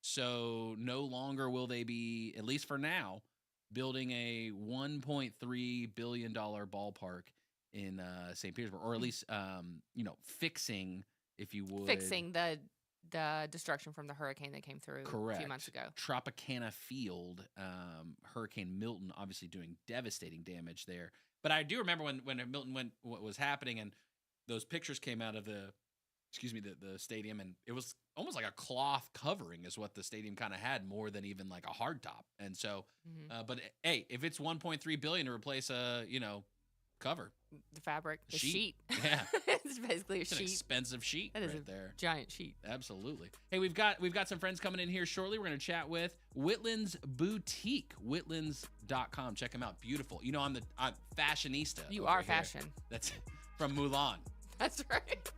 So no longer will they be, at least for now, building a $1.3 billion ballpark in St. Petersburg, or at least, fixing, if you would. Fixing the destruction from the hurricane that came through a few months ago. Tropicana Field, Hurricane Milton, obviously doing devastating damage there. But I do remember when Milton what was happening, and those pictures came out of the stadium, and it was almost like a cloth covering is what the stadium kind of had, more than even like a hard top. And so, but hey, if it's $1.3 billion to replace a, cover, the fabric, the sheet. Yeah. It's basically It's an expensive sheet That is right a there. giant sheet. Absolutely. Hey, we've got some friends coming in here shortly. We're going to chat with Whitlyn's Boutique, whitlins.com. Check them out. Beautiful. I'm fashionista. You over are here. fashion. That's from Mulan. That's right.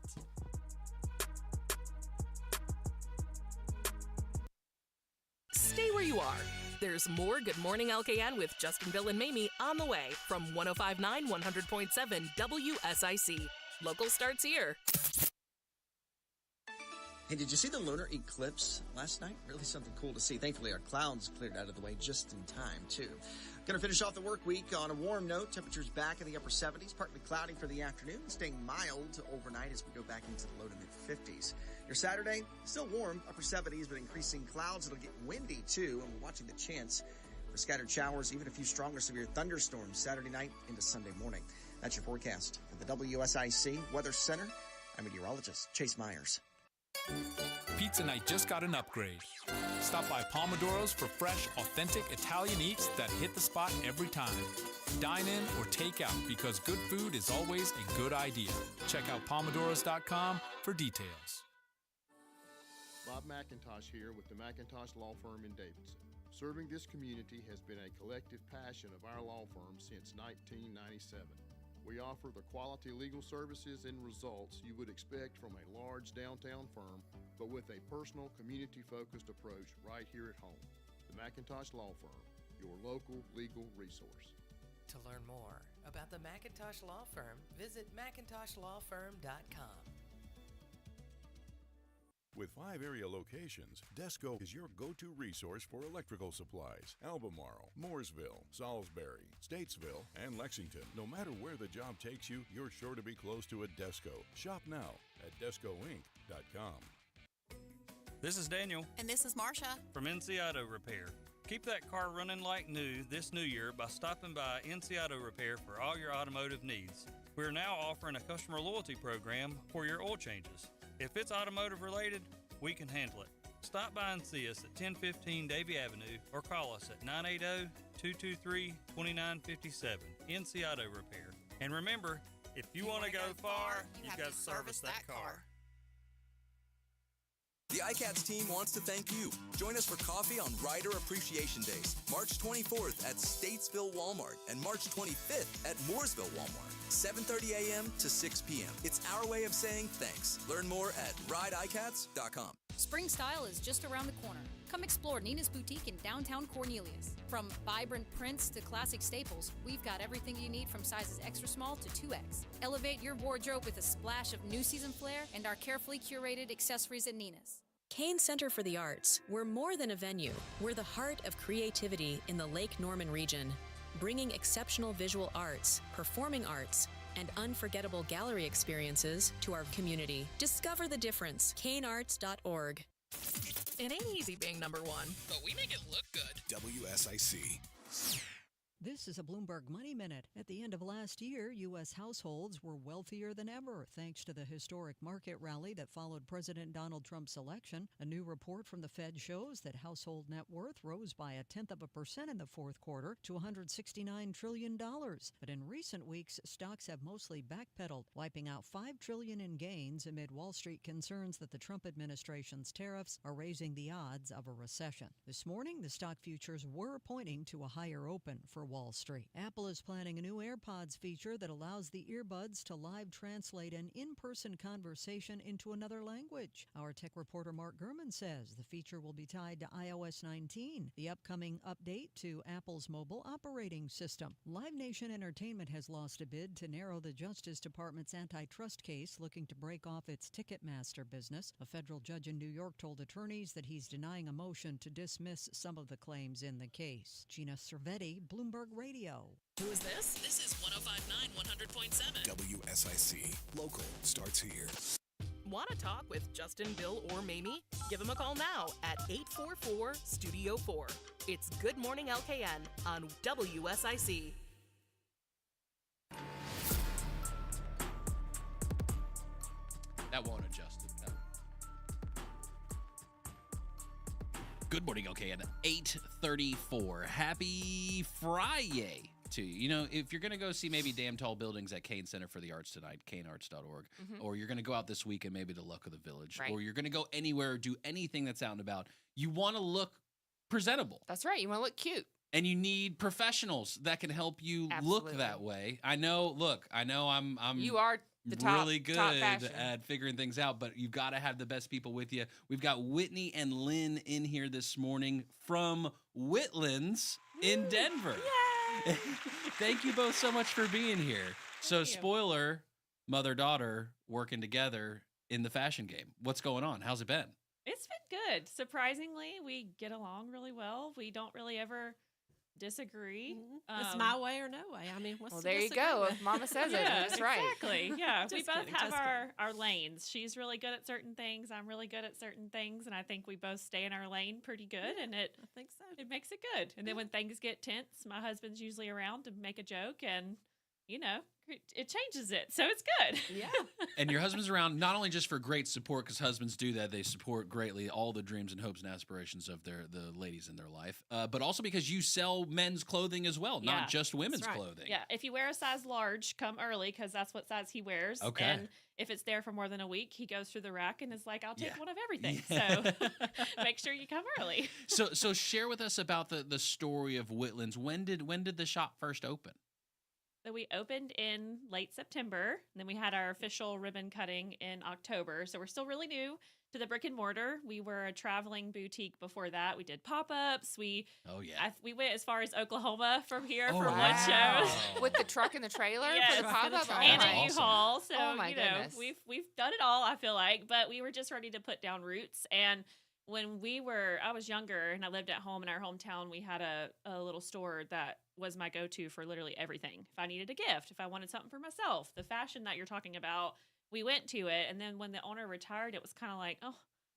Stay where you are. There's more Good Morning LKN with Justin, Bill, and Mamie on the way from 105.9 100.7 WSIC. Local starts here. Hey, did you see the lunar eclipse last night? Really something cool to see. Thankfully, our clouds cleared out of the way just in time, too. Going to finish off the work week on a warm note. Temperatures back in the upper 70s, partly cloudy for the afternoon, staying mild overnight as we go back into the low to mid-50s. Your Saturday, still warm, upper 70s, but increasing clouds. It'll get windy, too, and we're watching the chance for scattered showers, even a few stronger severe thunderstorms Saturday night into Sunday morning. That's your forecast for the WSIC Weather Center. I'm meteorologist Chase Myers. Pizza night just got an upgrade. Stop by Pomodoro's for fresh, authentic Italian eats that hit the spot every time. Dine in or take out because good food is always a good idea. Check out Pomodoros.com for details. Bob McIntosh here with the McIntosh Law Firm in Davidson. Serving this community has been a collective passion of our law firm since 1997. We offer the quality legal services and results you would expect from a large downtown firm, but with a personal, community-focused approach right here at home. The McIntosh Law Firm, your local legal resource. To learn more about the McIntosh Law Firm, visit McIntoshLawFirm.com. With 5 area locations, Desco is your go-to resource for electrical supplies. Albemarle, Mooresville, Salisbury, Statesville, and Lexington. No matter where the job takes you, you're sure to be close to a Desco. Shop now at DescoInc.com. This is Daniel. And this is Marsha. From NC Auto Repair. Keep that car running like new this new year by stopping by NC Auto Repair for all your automotive needs. We're now offering a customer loyalty program for your oil changes. If it's automotive related, we can handle it. Stop by and see us at 1015 Davie Avenue or call us at 980-223-2957, NC Auto Repair. And remember, if you want to go far, you've got to service that car. The ICATS team wants to thank you. Join us for coffee on Rider Appreciation Days, March 24th at Statesville Walmart and March 25th at Mooresville Walmart, 7:30 a.m. to 6 p.m. It's our way of saying thanks. Learn more at rideicats.com. Spring style is just around the corner. Come explore Nina's Boutique in downtown Cornelius. From vibrant prints to classic staples, we've got everything you need from sizes extra small to 2X. Elevate your wardrobe with a splash of new season flair and our carefully curated accessories at Nina's. CAIN Center for the Arts. We're more than a venue. We're the heart of creativity in the Lake Norman region, bringing exceptional visual arts, performing arts, and unforgettable gallery experiences to our community. Discover the difference. CAINarts.org. It ain't easy being number one, but we make it look good. WSIC. This is a Bloomberg Money Minute. At the end of last year, U.S. households were wealthier than ever, thanks to the historic market rally that followed President Donald Trump's election. A new report from the Fed shows that household net worth rose by 0.1% in the fourth quarter to $169 trillion. But in recent weeks, stocks have mostly backpedaled, wiping out $5 trillion in gains amid Wall Street concerns that the Trump administration's tariffs are raising the odds of a recession. This morning, the stock futures were pointing to a higher open for Wall Street. Apple is planning a new AirPods feature that allows the earbuds to live translate an in-person conversation into another language. Our tech reporter Mark Gurman says the feature will be tied to iOS 19, the upcoming update to Apple's mobile operating system. Live Nation Entertainment has lost a bid to narrow the Justice Department's antitrust case looking to break off its Ticketmaster business. A federal judge in New York told attorneys that he's denying a motion to dismiss some of the claims in the case. Gina Cervetti, Bloomberg Radio. Who is this? This is 105.9 100.7. WSIC. Local starts here. Want to talk with Justin, Bill, or Mamie? Give them a call now at 844-STUDIO-4. It's Good Morning LKN on WSIC. That won't adjust it. No. Good morning, okay, at 8:34. Happy FriYAY to you. You know, if you're going to go see maybe Damn Tall Buildings at CAIN Center for the Arts tonight, CAINarts.org, or you're going to go out this weekend maybe to Luck of the Village, Right. or you're going to go anywhere, do anything that's out and about, you want to look presentable. That's right. You want to look cute. And you need professionals that can help you Absolutely. look that way. I know I'm You are really good at figuring things out, but you've got to have the best people with you. We've got Whitney and Lynn in here this morning from Whitlyn's in Denver. Yay! Thank you both so much for being here. So, spoiler, mother-daughter working together in the fashion game. What's going on? How's it been? It's been good. Surprisingly, we get along really well. We don't really ever disagree. It's my way or no way. I mean, what's there you go. If Mama says it, that's right. Exactly. Yeah, we both kidding, have our lanes. She's really good at certain things. I'm really good at certain things, and I think we both stay in our lane pretty good. And I think so. It makes it good. And then when things get tense, my husband's usually around to make a joke, and it changes it. So it's good. Yeah. And your husband's around not only just for great support, because husbands do that. They support greatly all the dreams and hopes and aspirations of the ladies in their life, but also because you sell men's clothing as well, not just women's clothing. Yeah. If you wear a size large, come early, because that's what size he wears. Okay. And if it's there for more than a week, he goes through the rack and is like, I'll take one of everything. So make sure you come early. So share with us about the story of Whitlyn's. When did the shop first open? So we opened in late September, and then we had our official ribbon cutting in October. So we're still really new to the brick and mortar. We were a traveling boutique before that. We did pop-ups. We went as far as Oklahoma from here for one show. With the truck and the trailer for the pop-up? And a U-Haul. So, goodness. We've done it all, I feel like, but we were just ready to put down roots. And when I was younger and I lived at home in our hometown, we had a little store that was my go-to for literally everything. If I needed a gift, if I wanted something for myself, the fashion that you're talking about, we went to it. And then when the owner retired, it was kind of like, oh,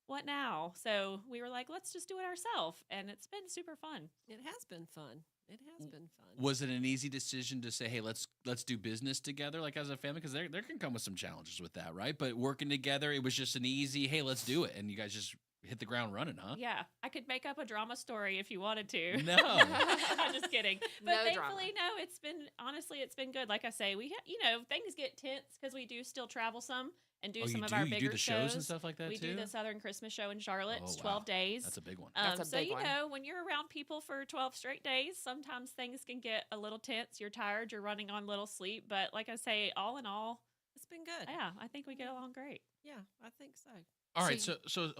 what now? So we were like, let's just do it ourselves. And it's been super fun. It has been fun. It has been fun. Was it an easy decision to say, hey, let's do business together, like as a family? Because there can come with some challenges with that, right? But working together, it was just an easy, hey, let's do it. And you guys just hit the ground running, huh? Yeah. I could make up a drama story if you wanted to. No. I'm just kidding. But No thankfully, no, it's been good. Like I say, things get tense because we do still travel some and do some of our bigger you do the shows and stuff like that we too? do the Southern Christmas show in Charlotte. It's 12 days. That's a big one. That's a big one. When you're around people for 12 straight days, sometimes things can get a little tense. You're tired. You're running on little sleep. But like I say, all in all, it's been good. Yeah, I think we get along great. Yeah, I think so. All right, so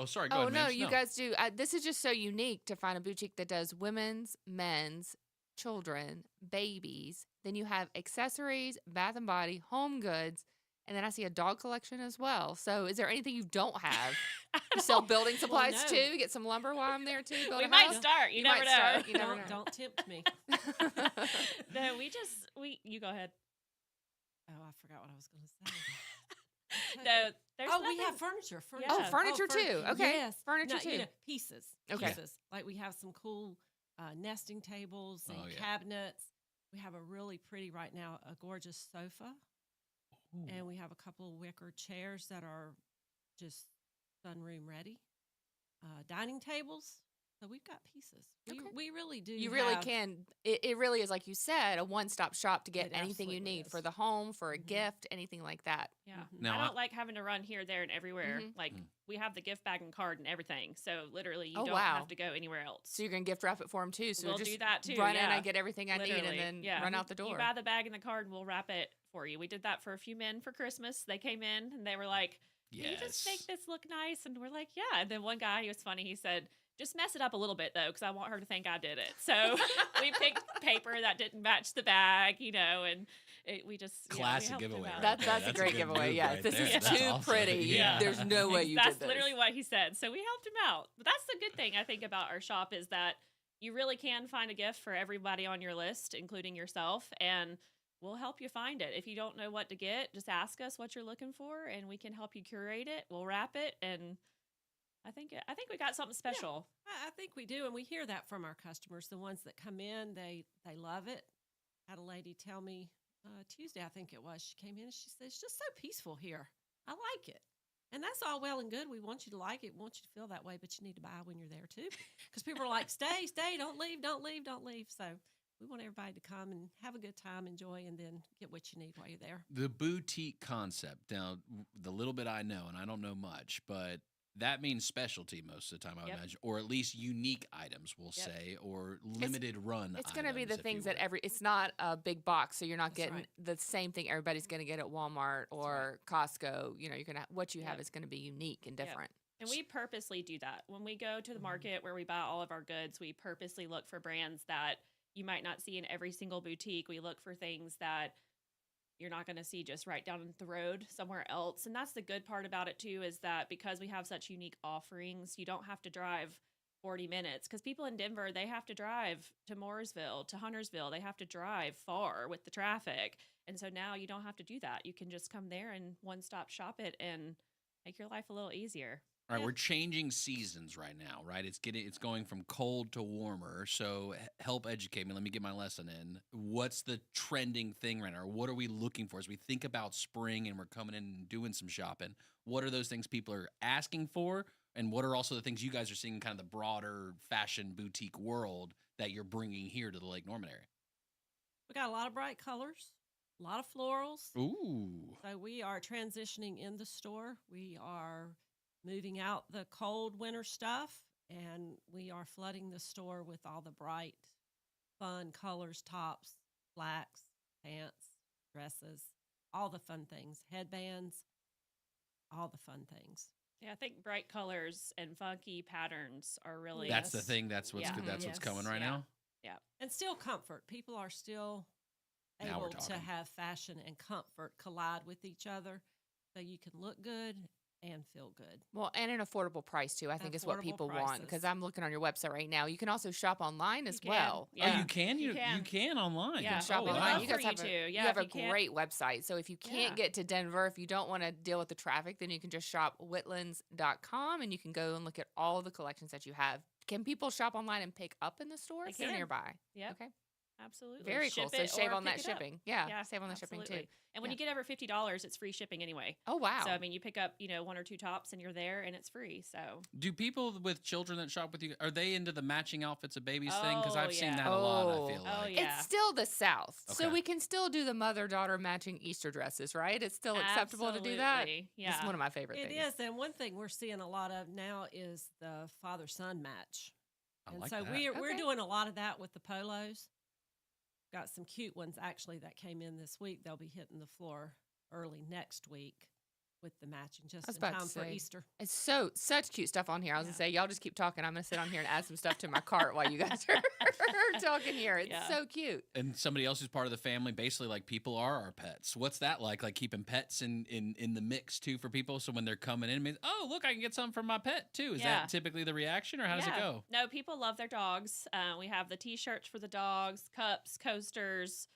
sorry, go ahead, no, Mams. you guys do. This is just so unique to find a boutique that does women's, men's, children, babies. Then you have accessories, bath and body, home goods, and then I see a dog collection as well. So is there anything you don't have? You sell building supplies too? You get some lumber while I'm there too? We might start. You never know. You never know. Don't tempt me. No, you go ahead. Oh, I forgot what I was going to say. No, there's we have furniture. Oh, furniture too. Okay. Yes. Furniture too. Pieces. Okay. Pieces. Like we have some cool nesting tables and cabinets. We have a really pretty right now, a gorgeous sofa. Ooh. And we have a couple of wicker chairs that are just sunroom ready. Dining tables. So we've got pieces. We really do. You really can. It really is, like you said, a one-stop shop to get anything you need for the home, for a gift, anything like that. Yeah. I don't like having to run here, there, and everywhere. Like we have the gift bag and card and everything. So literally, you don't have to go anywhere else. So you're gonna gift wrap it for them too. So we'll just do that too. Run in, I get everything I need, and then run out the door. You buy the bag and the card, and we'll wrap it for you. We did that for a few men for Christmas. They came in and they were like, "Can you just make this look nice?" And we're like, "Yeah." And then one guy, he was funny. He said, just mess it up a little bit, though, because I want her to think I did it. So we picked paper that didn't match the bag, and we just... Classic giveaway. That's a great giveaway, yeah. This is too pretty. Yeah. There's no way you did this. That's literally what he said. So we helped him out. But that's the good thing, I think, about our shop is that you really can find a gift for everybody on your list, including yourself, and we'll help you find it. If you don't know what to get, just ask us what you're looking for, and we can help you curate it. We'll wrap it, and... I think we got something special. Yeah, I think we do, and we hear that from our customers. The ones that come in, they love it. I had a lady tell me Tuesday, I think it was. She came in and she said, "It's just so peaceful here. I like it." And that's all well and good. We want you to like it. We want you to feel that way, but you need to buy when you're there too, because people are like, "Stay, don't leave, don't leave, don't leave." So we want everybody to come and have a good time, enjoy, and then get what you need while you're there. The boutique concept. Now, the little bit I know, and I don't know much, but that means specialty most of the time, I would imagine, or at least unique items, we'll say, or limited run. It's going to be the items, things that it's not a big box, so you're not getting right. the same thing everybody's going to get at Walmart or Costco. You know, you're gonna what you have is going to be unique and different. And we purposely do that. When we go to the market where we buy all of our goods, we purposely look for brands that you might not see in every single boutique. We look for things that you're not going to see just right down the road somewhere else. And that's the good part about it too, is that because we have such unique offerings, you don't have to drive 40 minutes, because people in Denver, they have to drive to Mooresville, to Huntersville. They have to drive far with the traffic. And so now you don't have to do that. You can just come there and one-stop shop it and make your life a little easier. All right, we're changing seasons right now, right? It's going from cold to warmer. So help educate me. Let me get my lesson in. What's the trending thing right now? Or what are we looking for as we think about spring and we're coming in and doing some shopping? What are those things people are asking for? And what are also the things you guys are seeing in kind of the broader fashion boutique world that you're bringing here to the Lake Norman area? We got a lot of bright colors, a lot of florals. Ooh. So we are transitioning in the store. We are moving out the cold winter stuff, and we are flooding the store with all the bright, fun colors, tops, slacks, pants, dresses, all the fun things, headbands, all the fun things. Yeah, I think bright colors and funky patterns are really... That's the thing. That's what's good. That's what's coming right now. Yeah. And still comfort. People are still able to have fashion and comfort collide with each other, so you can look good and feel good. Well, and an affordable price too, I think is what Affordable people want, prices. because I'm looking on your website right now. You can also shop online as well. Oh, you can? You can online. You can shop we would online. love You guys for have you a, to. you Yeah, have if a you can't- great website. So if you can't get to Denver, if you don't want to deal with the traffic, then you can just shop whitlands.com and you can go and look at all of the collections that you have. Can people shop online and pick up in the store if they're can. nearby? Yep. Okay. Absolutely. Very cool. Ship So it save or on that pick it up. shipping. Yeah, save on the shipping too. absolutely. And when Yeah. you get over $50, it's free shipping anyway. Oh, wow. So I mean, you pick up, one or two tops and you're there and it's free. So Do people with children that shop with you, are they into the matching outfits of babies thing? Because Oh, I've seen yeah. that a lot, I feel Oh, like. yeah. It's still the South. So Okay. we can still do the mother-daughter matching Easter dresses, right? It's still acceptable to do that. Absolutely. It's Yeah. one of my favorite It things. is, and one thing we're seeing a lot of now is the father-son match. I And like so that. we're doing a lot of that with the polos. Got some cute ones actually that came in this week. They'll be hitting the floor early next week with the matching, just I was in about time to for say, Easter. It's such cute stuff on here. I was gonna say, y'all just keep talking. I'm gonna sit on here and add some stuff to my cart while you guys are talking here. It's so cute. And somebody else who's part of the family, basically like people are our pets. What's that like? Like keeping pets in the mix too for people. So when they're coming in, it means, oh, look, I can get something from my pet too. Is that typically the reaction, or how does it go? No, people love their dogs. We have the T-shirts for the dogs, cups, coasters,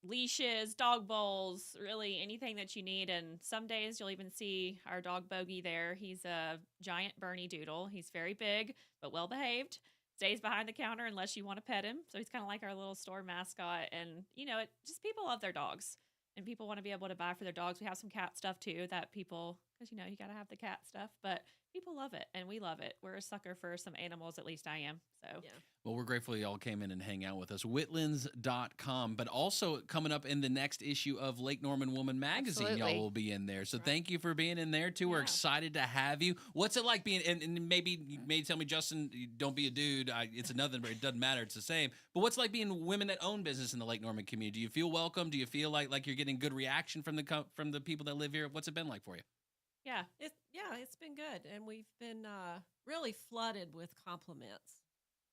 leashes, dog bowls, really anything that you need. And some days you'll even see our dog Bogey there. He's a giant Bernie Doodle. He's very big, but well behaved. Stays behind the counter unless you want to pet him. So he's kind of like our little store mascot. And, it just people love their dogs. And people want to be able to buy for their dogs. We have some cat stuff too that people, because, you got to have the cat stuff. But people love it, and we love it. We're a sucker for some animals, at least I am. So Well, we're grateful y'all came in and hang out with us. Whitlands.com, but also coming up in the next issue of Lake Norman Woman Magazine, Absolutely. y'all will be in there. So thank you for being in there, too. We're excited to have you. What's it like being, and maybe you may tell me, Justin, don't be a dude. It's another, but it doesn't matter. It's the same. But what's it like being women that own business in the Lake Norman community? Do you feel welcome? Do you feel like you're getting good reaction from the people that live here? What's it been like for you? Yeah, it's been good, and we've been really flooded with compliments.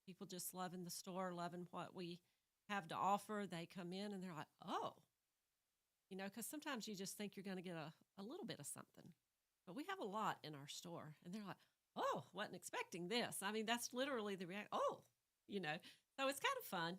People just loving the store, loving what we have to offer. They come in and they're like, oh, because sometimes you just think you're going to get a little bit of something, but we have a lot in our store, and they're like, oh, wasn't expecting this. I mean, that's literally the reaction. Oh, so it's kind of fun.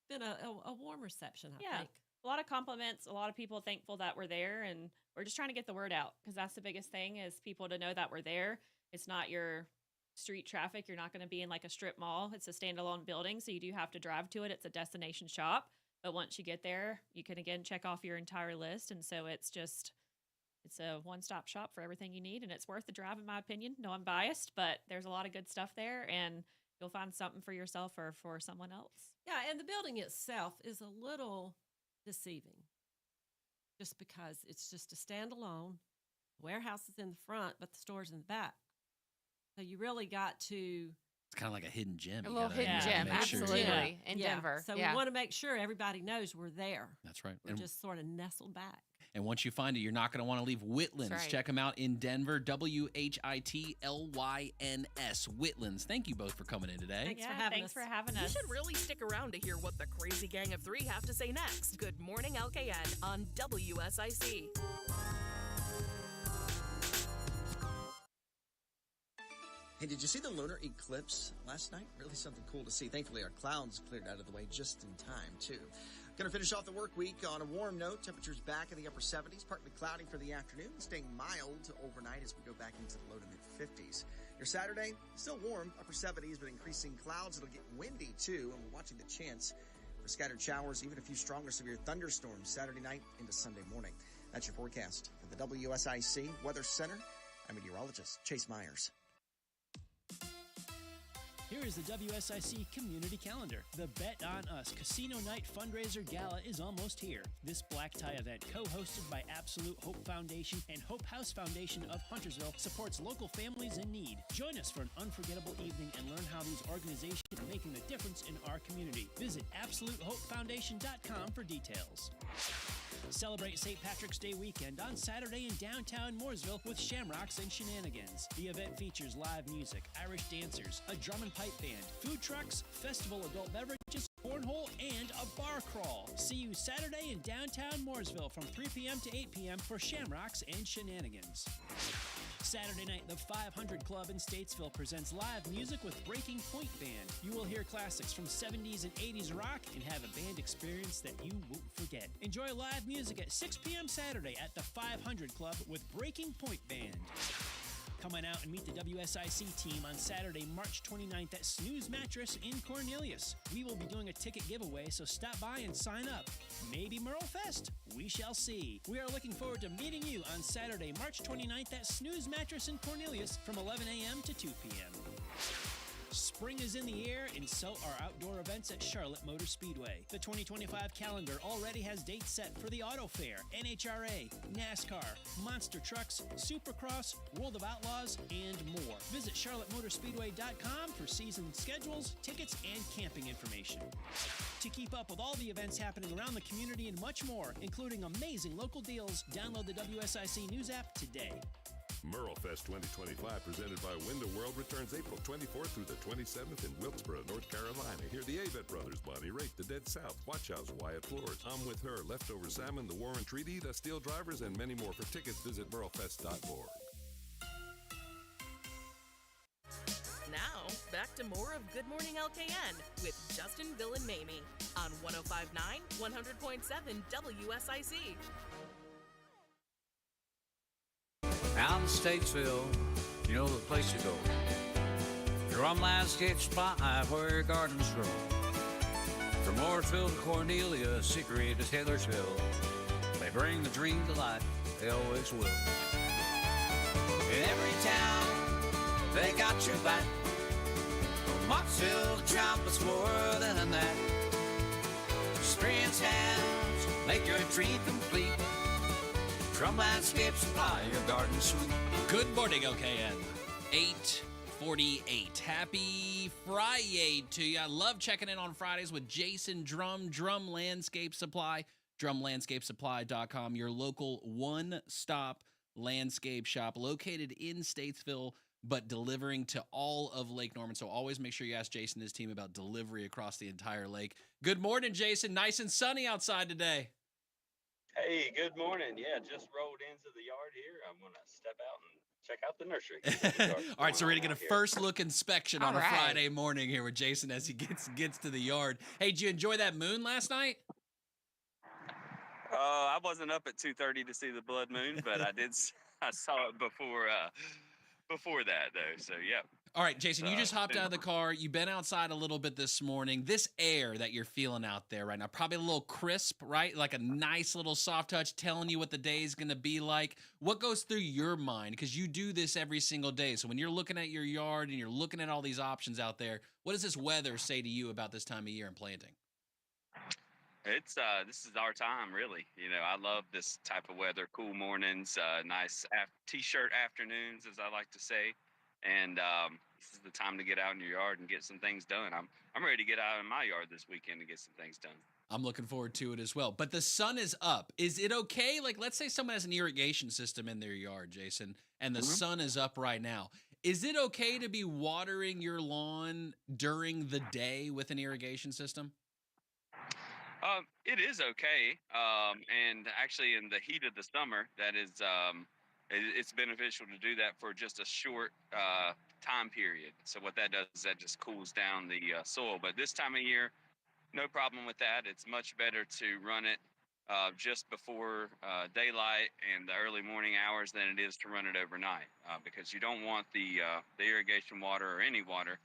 Been a warm reception, I think. A lot of compliments, a lot of people thankful that we're there, and we're just trying to get the word out, because that's the biggest thing, is people to know that we're there. It's not your street traffic. You're not going to be in like a strip mall. It's a standalone building, so you do have to drive to it. It's a destination shop, but once you get there, you can again check off your entire list, and so it's a one-stop shop for everything you need, and it's worth the drive, in my opinion. No, I'm biased, but there's a lot of good stuff there, and you'll find something for yourself or for someone else. Yeah, and the building itself is a little deceiving, just because it's just a standalone. The warehouse is in the front, but the store's in the back. So you really got to. It's kind of like a hidden gem. A little hidden gem, absolutely, in Denver. So we want to make sure everybody knows we're there. That's right. We're just sort of nestled back. And once you find it, you're not going to want to leave Whitlyn's. Right. Check them out in Denver, WHITLYNS, Whitlyn's. Thank you both for coming in today. Thanks for having us. You should really stick around to hear what the crazy gang of three have to say next. Good morning, LKN on WSIC. Hey, did you see the lunar eclipse last night? Really something cool to see. Thankfully, our clouds cleared out of the way just in time, too. Going to finish off the work week on a warm note. Temperatures back in the upper 70s, partly cloudy for the afternoon, staying mild overnight as we go back into the low to mid-50s. Your Saturday, still warm, upper 70s, but increasing clouds. It'll get windy, too, and we're watching the chance for scattered showers, even a few stronger severe thunderstorms Saturday night into Sunday morning. That's your forecast for the WSIC Weather Center. I'm meteorologist Chase Myers. Here is the WSIC Community Calendar. The Bet on Us Casino Night Fundraiser Gala is almost here. This black tie event, co-hosted by Absolute Hope Foundation and Hope House Foundation of Huntersville, supports local families in need. Join us for an unforgettable evening and learn how these organizations are making a difference in our community. Visit AbsoluteHopeFoundation.com for details. Celebrate St. Patrick's Day weekend on Saturday in downtown Mooresville with Shamrocks and Shenanigans. The event features live music, Irish dancers, a drum and pipe band, food trucks, festival adult beverages, cornhole, and a bar crawl. See you Saturday in downtown Mooresville from 3 p.m. to 8 p.m. for Shamrocks and Shenanigans. Saturday night, the 500 Club in Statesville presents live music with Breaking Point Band. You will hear classics from 70s and 80s rock and have a band experience that you won't forget. Enjoy live music at 6 p.m. Saturday at the 500 Club with Breaking Point Band. Come on out and meet the WSIC team on Saturday, March 29th at Snooze Mattress in Cornelius. We will be doing a ticket giveaway, so stop by and sign up. Maybe Merle Fest? We shall see. We are looking forward to meeting you on Saturday, March 29th at Snooze Mattress in Cornelius from 11 a.m. to 2 p.m. Spring is in the air, and so are outdoor events at Charlotte Motor Speedway. The 2025 calendar already has dates set for the Auto Fair, NHRA, NASCAR, Monster Trucks, Supercross, World of Outlaws, and more. Visit charlottemotorspeedway.com for season schedules, tickets, and camping information. To keep up with all the events happening around the community and much more, including amazing local deals, download the WSIC News app today. Merlefest 2025, presented by Window World, returns April 24th through the 27th in Wilkesboro, North Carolina. Hear the Avett Brothers, Bonnie Raitt, the Dead South, Watch House, Wyatt Floors, I'm With Her, Leftover Salmon, The Warren Treaty, The Steel Drivers, and many more. For tickets, visit merlefest.org. Now, back to more of Good Morning LKN with Justin, Bill, and Mamie on 105.9, 100.7 WSIC. Out in Statesville, you know the place to go. Drum Landscape Supply, where your gardens grow. From Mooresville to Cornelia, Secret to Taylorsville, they bring the dream to life, they always will. In every town, they got your back. From Mocktail to Trumpets, more than that. Experience hands, make your dream complete. From Landscape Supply, your garden suite. Good morning, LKN. 8:48. Happy FriYAY to you. I love checking in on Fridays with Jason Drum Landscape Supply. DrumLandscapeSupply.com, your local one-stop landscape shop located in Statesville, but delivering to all of Lake Norman. So always make sure you ask Jason and his team about delivery across the entire lake. Good morning, Jason. Nice and sunny outside today. Hey, good morning. Yeah, just rolled into the yard here. I'm going to step out and check out the nursery. All right, so we're going to get a first look inspection on a Friday morning here with Jason as he gets to the yard. Hey, did you enjoy that moon last night? I wasn't up at 2:30 to see the blood moon, but I saw it before that, though. So, yeah. All right, Jason, you just hopped out of the car. You've been outside a little bit this morning. This air that you're feeling out there right now, probably a little crisp, right? Like a nice little soft touch telling you what the day is going to be like. What goes through your mind? Because you do this every single day. So when you're looking at your yard and you're looking at all these options out there, what does this weather say to you about this time of year and planting? This is our time, really. You know, I love this type of weather, cool mornings, nice t-shirt afternoons, as I like to say. and this is the time to get out in your yard and get some things done. I'm ready to get out in my yard this weekend and get some things done. I'm looking forward to it as well. But the sun is up. Is it okay? Like, let's say someone has an irrigation system in their yard, Jason, and the sun is up right now. Is it okay to be watering your lawn during the day with an irrigation system? It is okay, and actually, in the heat of the summer, that is, it's beneficial to do that for just a short time period. So what that does is that just cools down the soil. But this time of year, no problem with that. It's much better to run it just before daylight and the early morning hours than it is to run it overnight, because you don't want the irrigation water or any water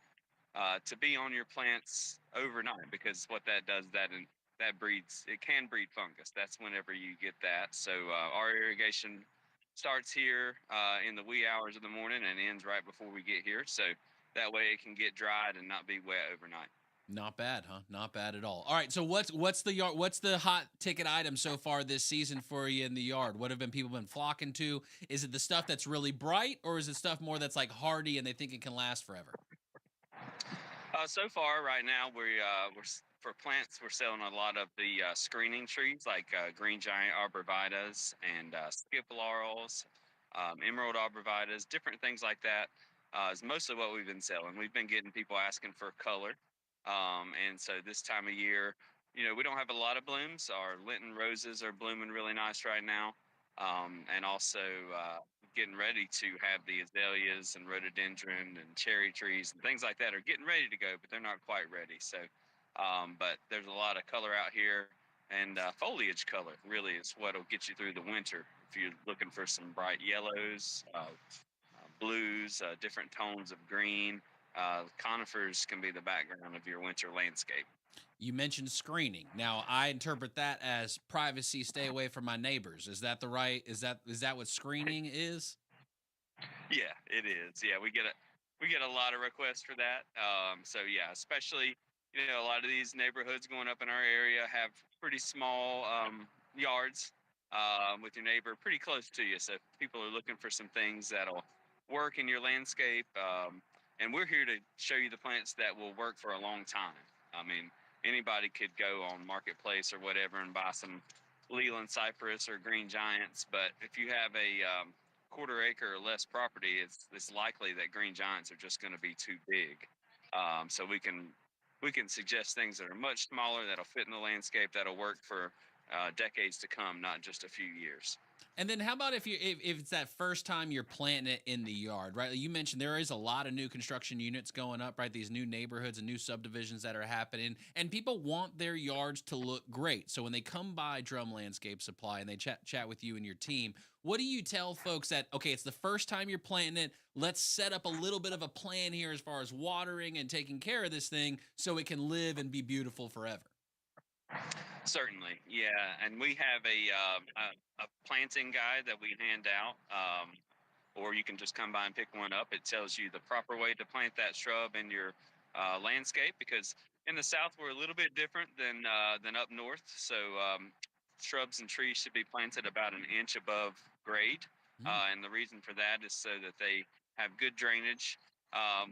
to be on your plants overnight, because what that does, that breeds, it can breed fungus. That's whenever you get that. So our irrigation starts here in the wee hours of the morning and ends right before we get here, so that way it can get dried and not be wet overnight. Not bad, huh? Not bad at all. All right, so what's the yard? What's the hot ticket item so far this season for you in the yard? What have people been flocking to? Is it the stuff that's really bright, or is it stuff more that's like hardy and they think it can last forever? So far, right now, we're for plants, we're selling a lot of the screening trees, like green giant arborvitaes and skip laurels, emerald arborvitaes, different things like that. Is mostly what we've been selling. We've been getting people asking for color, and so this time of year, we don't have a lot of blooms. Our Lenten roses are blooming really nice right now, and also getting ready to have the azaleas and rhododendron and cherry trees and things like that are getting ready to go, but they're not quite ready. So, but there's a lot of color out here, and foliage color really is what'll get you through the winter. If you're looking for some bright yellows, blues, different tones of green, conifers can be the background of your winter landscape. You mentioned screening. Now, I interpret that as privacy, stay away from my neighbors. Is that is that what screening is? Yeah, it is. Yeah, we get a lot of requests for that. So yeah, especially, a lot of these neighborhoods going up in our area have pretty small yards with your neighbor pretty close to you. So if people are looking for some things that'll work in your landscape, and we're here to show you the plants that will work for a long time. I mean, anybody could go on Marketplace or whatever and buy some Leland cypress or green giants, but if you have a quarter acre or less property, it's likely that green giants are just going to be too big. So we can suggest things that are much smaller, that'll fit in the landscape, that'll work for decades to come, not just a few years. And then how about if it's that first time you're planting it in the yard, right? You mentioned there is a lot of new construction units going up, right? These new neighborhoods and new subdivisions that are happening, and people want their yards to look great. So when they come by Drum Landscape Supply and they chat with you and your team, what do you tell folks that, okay, it's the first time you're planting it, let's set up a little bit of a plan here as far as watering and taking care of this thing so it can live and be beautiful forever? Certainly, yeah, and we have a planting guide that we hand out, or you can just come by and pick one up. It tells you the proper way to plant that shrub in your landscape, because in the South we're a little bit different than up north. So shrubs and trees should be planted about an inch above grade, and the reason for that is so that they have good drainage.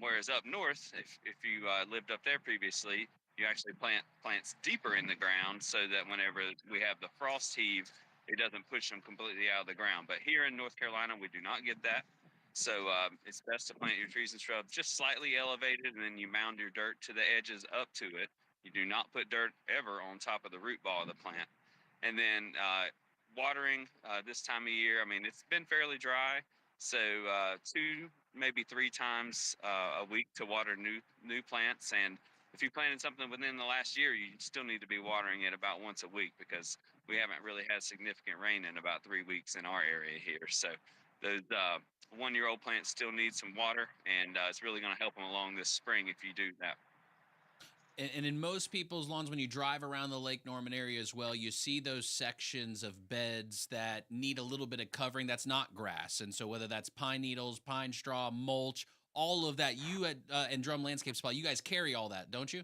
Whereas up north, if you lived up there previously, you actually plant plants deeper in the ground so that whenever we have the frost heave, it doesn't push them completely out of the ground. But here in North Carolina, we do not get that. So it's best to plant your trees and shrubs just slightly elevated, and then you mound your dirt to the edges up to it. You do not put dirt ever on top of the root ball of the plant. And then watering this time of year, I mean, it's been fairly dry. So 2, maybe 3 times a week to water new plants. And if you planted something within the last year, you still need to be watering it about once a week, because we haven't really had significant rain in about 3 weeks in our area here. So those 1-year-old plants still need some water, and it's really going to help them along this spring if you do that. And in most people's lawns, when you drive around the Lake Norman area as well, you see those sections of beds that need a little bit of covering that's not grass. And so whether that's pine needles, pine straw, mulch, all of that, you at and Drum Landscape Supply, you guys carry all that, don't you?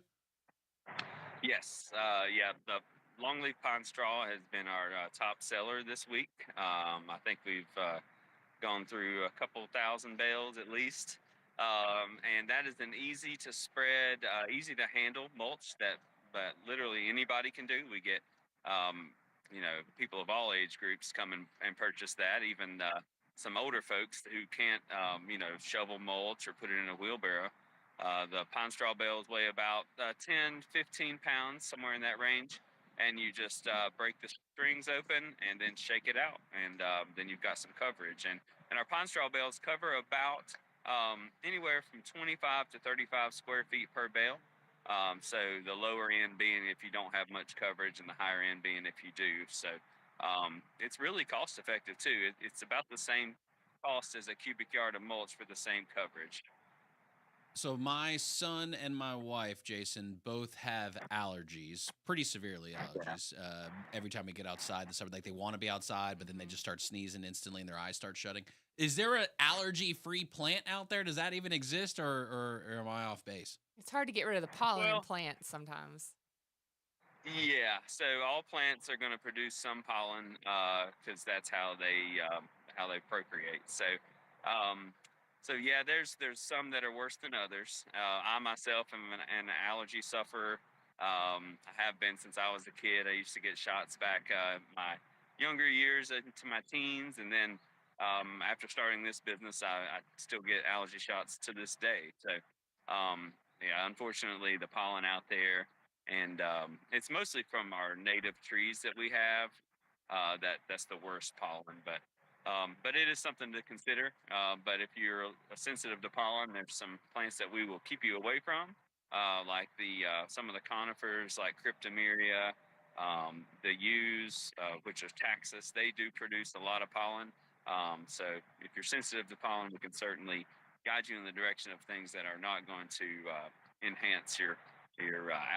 Yes. Yeah, the longleaf pine straw has been our top seller this week. I think we've gone through a couple thousand bales at least. And that is an easy to spread, easy to handle mulch but literally anybody can do. We get, people of all age groups come and purchase that. Even some older folks who can't, shovel mulch or put it in a wheelbarrow. The pine straw bales weigh about 10, 15 pounds, somewhere in that range. And you just break the strings open and then shake it out. And then you've got some coverage. And our pine straw bales cover about anywhere from 25 to 35 square feet per bale. So the lower end being if you don't have much coverage, and the higher end being if you do. So it's really cost effective too. It's about the same cost as a cubic yard of mulch for the same coverage. So my son and my wife, Jason, both have allergies, pretty severely allergies. Every time we get outside, they want to be outside, but then they just start sneezing instantly and their eyes start shutting. Is there an allergy-free plant out there? Does that even exist, or am I off base? It's hard to get rid of the pollen in plants sometimes. Yeah, so all plants are going to produce some pollen because that's how they procreate. So yeah, there's some that are worse than others. I myself am an allergy sufferer. I have been since I was a kid. I used to get shots back my younger years into my teens, and then after starting this business, I still get allergy shots to this day. So yeah, unfortunately, the pollen out there, and it's mostly from our native trees that we have. That's the worst pollen, but it is something to consider. But if you're sensitive to pollen, there's some plants that we will keep you away from, like some of the conifers, like cryptomeria, the yews, which are taxus. They do produce a lot of pollen. So if you're sensitive to pollen, we can certainly guide you in the direction of things that are not going to enhance your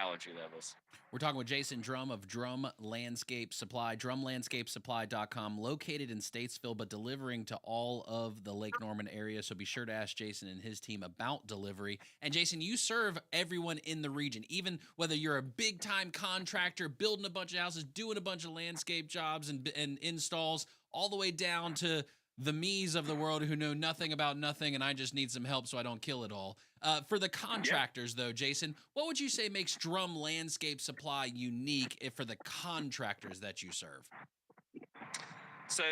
allergy levels. We're talking with Jason Drum of Drum Landscape Supply, drumlandscapesupply.com, located in Statesville, but delivering to all of the Lake Norman area. So be sure to ask Jason and his team about delivery. And Jason, you serve everyone in the region, even whether you're a big-time contractor, building a bunch of houses, doing a bunch of landscape jobs and installs, all the way down to the me's of the world who know nothing about nothing, and I just need some help so I don't kill it all. For the contractors, though, Jason, what would you say makes Drum Landscape Supply unique for the contractors that you serve? So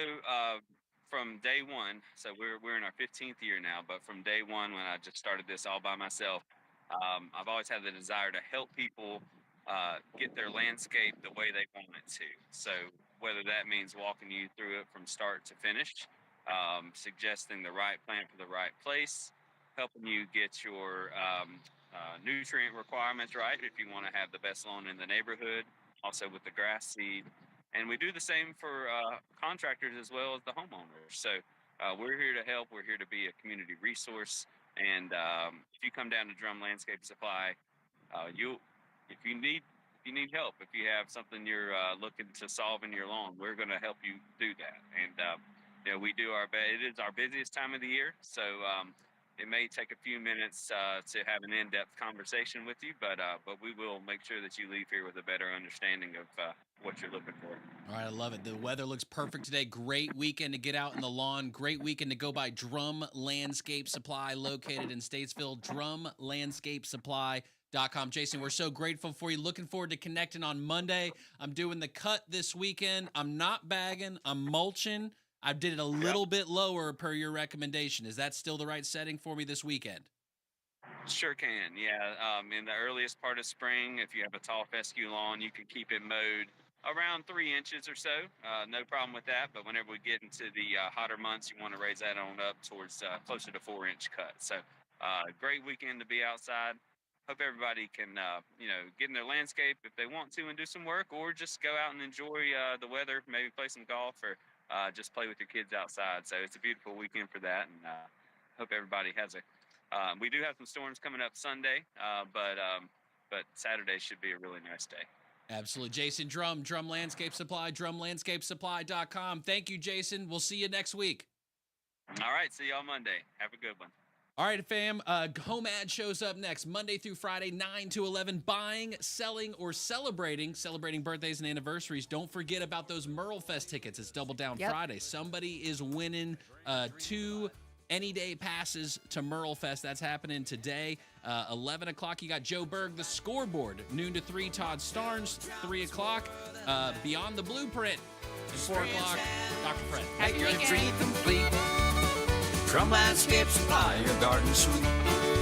from day one, so we're in our 15th year now, but from day one when I just started this all by myself, I've always had the desire to help people get their landscape the way they want it to. So whether that means walking you through it from start to finish, suggesting the right plant for the right place, helping you get your nutrient requirements right if you want to have the best lawn in the neighborhood, also with the grass seed. And we do the same for contractors as well as the homeowners. So we're here to help. We're here to be a community resource. And if you come down to Drum Landscape Supply, if you need help, if you have something you're looking to solve in your lawn, we're going to help you do that. And we do our best. It is our busiest time of the year, so it may take a few minutes to have an in-depth conversation with you, but we will make sure that you leave here with a better understanding of what you're looking for. All right, I love it. The weather looks perfect today. Great weekend to get out in the lawn. Great weekend to go by Drum Landscape Supply, located in Statesville. drumlandscapesupply.com. Jason, we're so grateful for you. Looking forward to connecting on Monday. I'm doing the cut this weekend. I'm not bagging. I'm mulching. I did it a little bit lower per your recommendation. Is that still the right setting for me this weekend? Sure can, yeah. In the earliest part of spring, if you have a tall fescue lawn, you can keep it mowed around 3 inches or so. No problem with that. But whenever we get into the hotter months, you want to raise that on up towards closer to 4-inch cut. So great weekend to be outside. Hope everybody can, get in their landscape if they want to and do some work, or just go out and enjoy the weather, maybe play some golf, or just play with your kids outside. So it's a beautiful weekend for that, and hope everybody has we do have some storms coming up Sunday, but Saturday should be a really nice day. Absolutely. Jason Drum, Drum Landscape Supply, drumlandscapesupply.com. Thank you, Jason. We'll see you next week. All right. See you on Monday. Have a good one. All right, fam. Home ad shows up next, Monday through Friday, 9 to 11. Buying, selling, or celebrating birthdays and anniversaries. Don't forget about those Merle Fest tickets. It's Double Down Friday. Somebody is winning 2 Any day passes to Merlefest. That's happening today. 11 o'clock, you got Joe Berg, the scoreboard. Noon to 3, Todd Starnes. 3 o'clock, Beyond the Blueprint. And 4 o'clock, Dr. Fred. Make your tree complete. From landscape supply, your garden suite.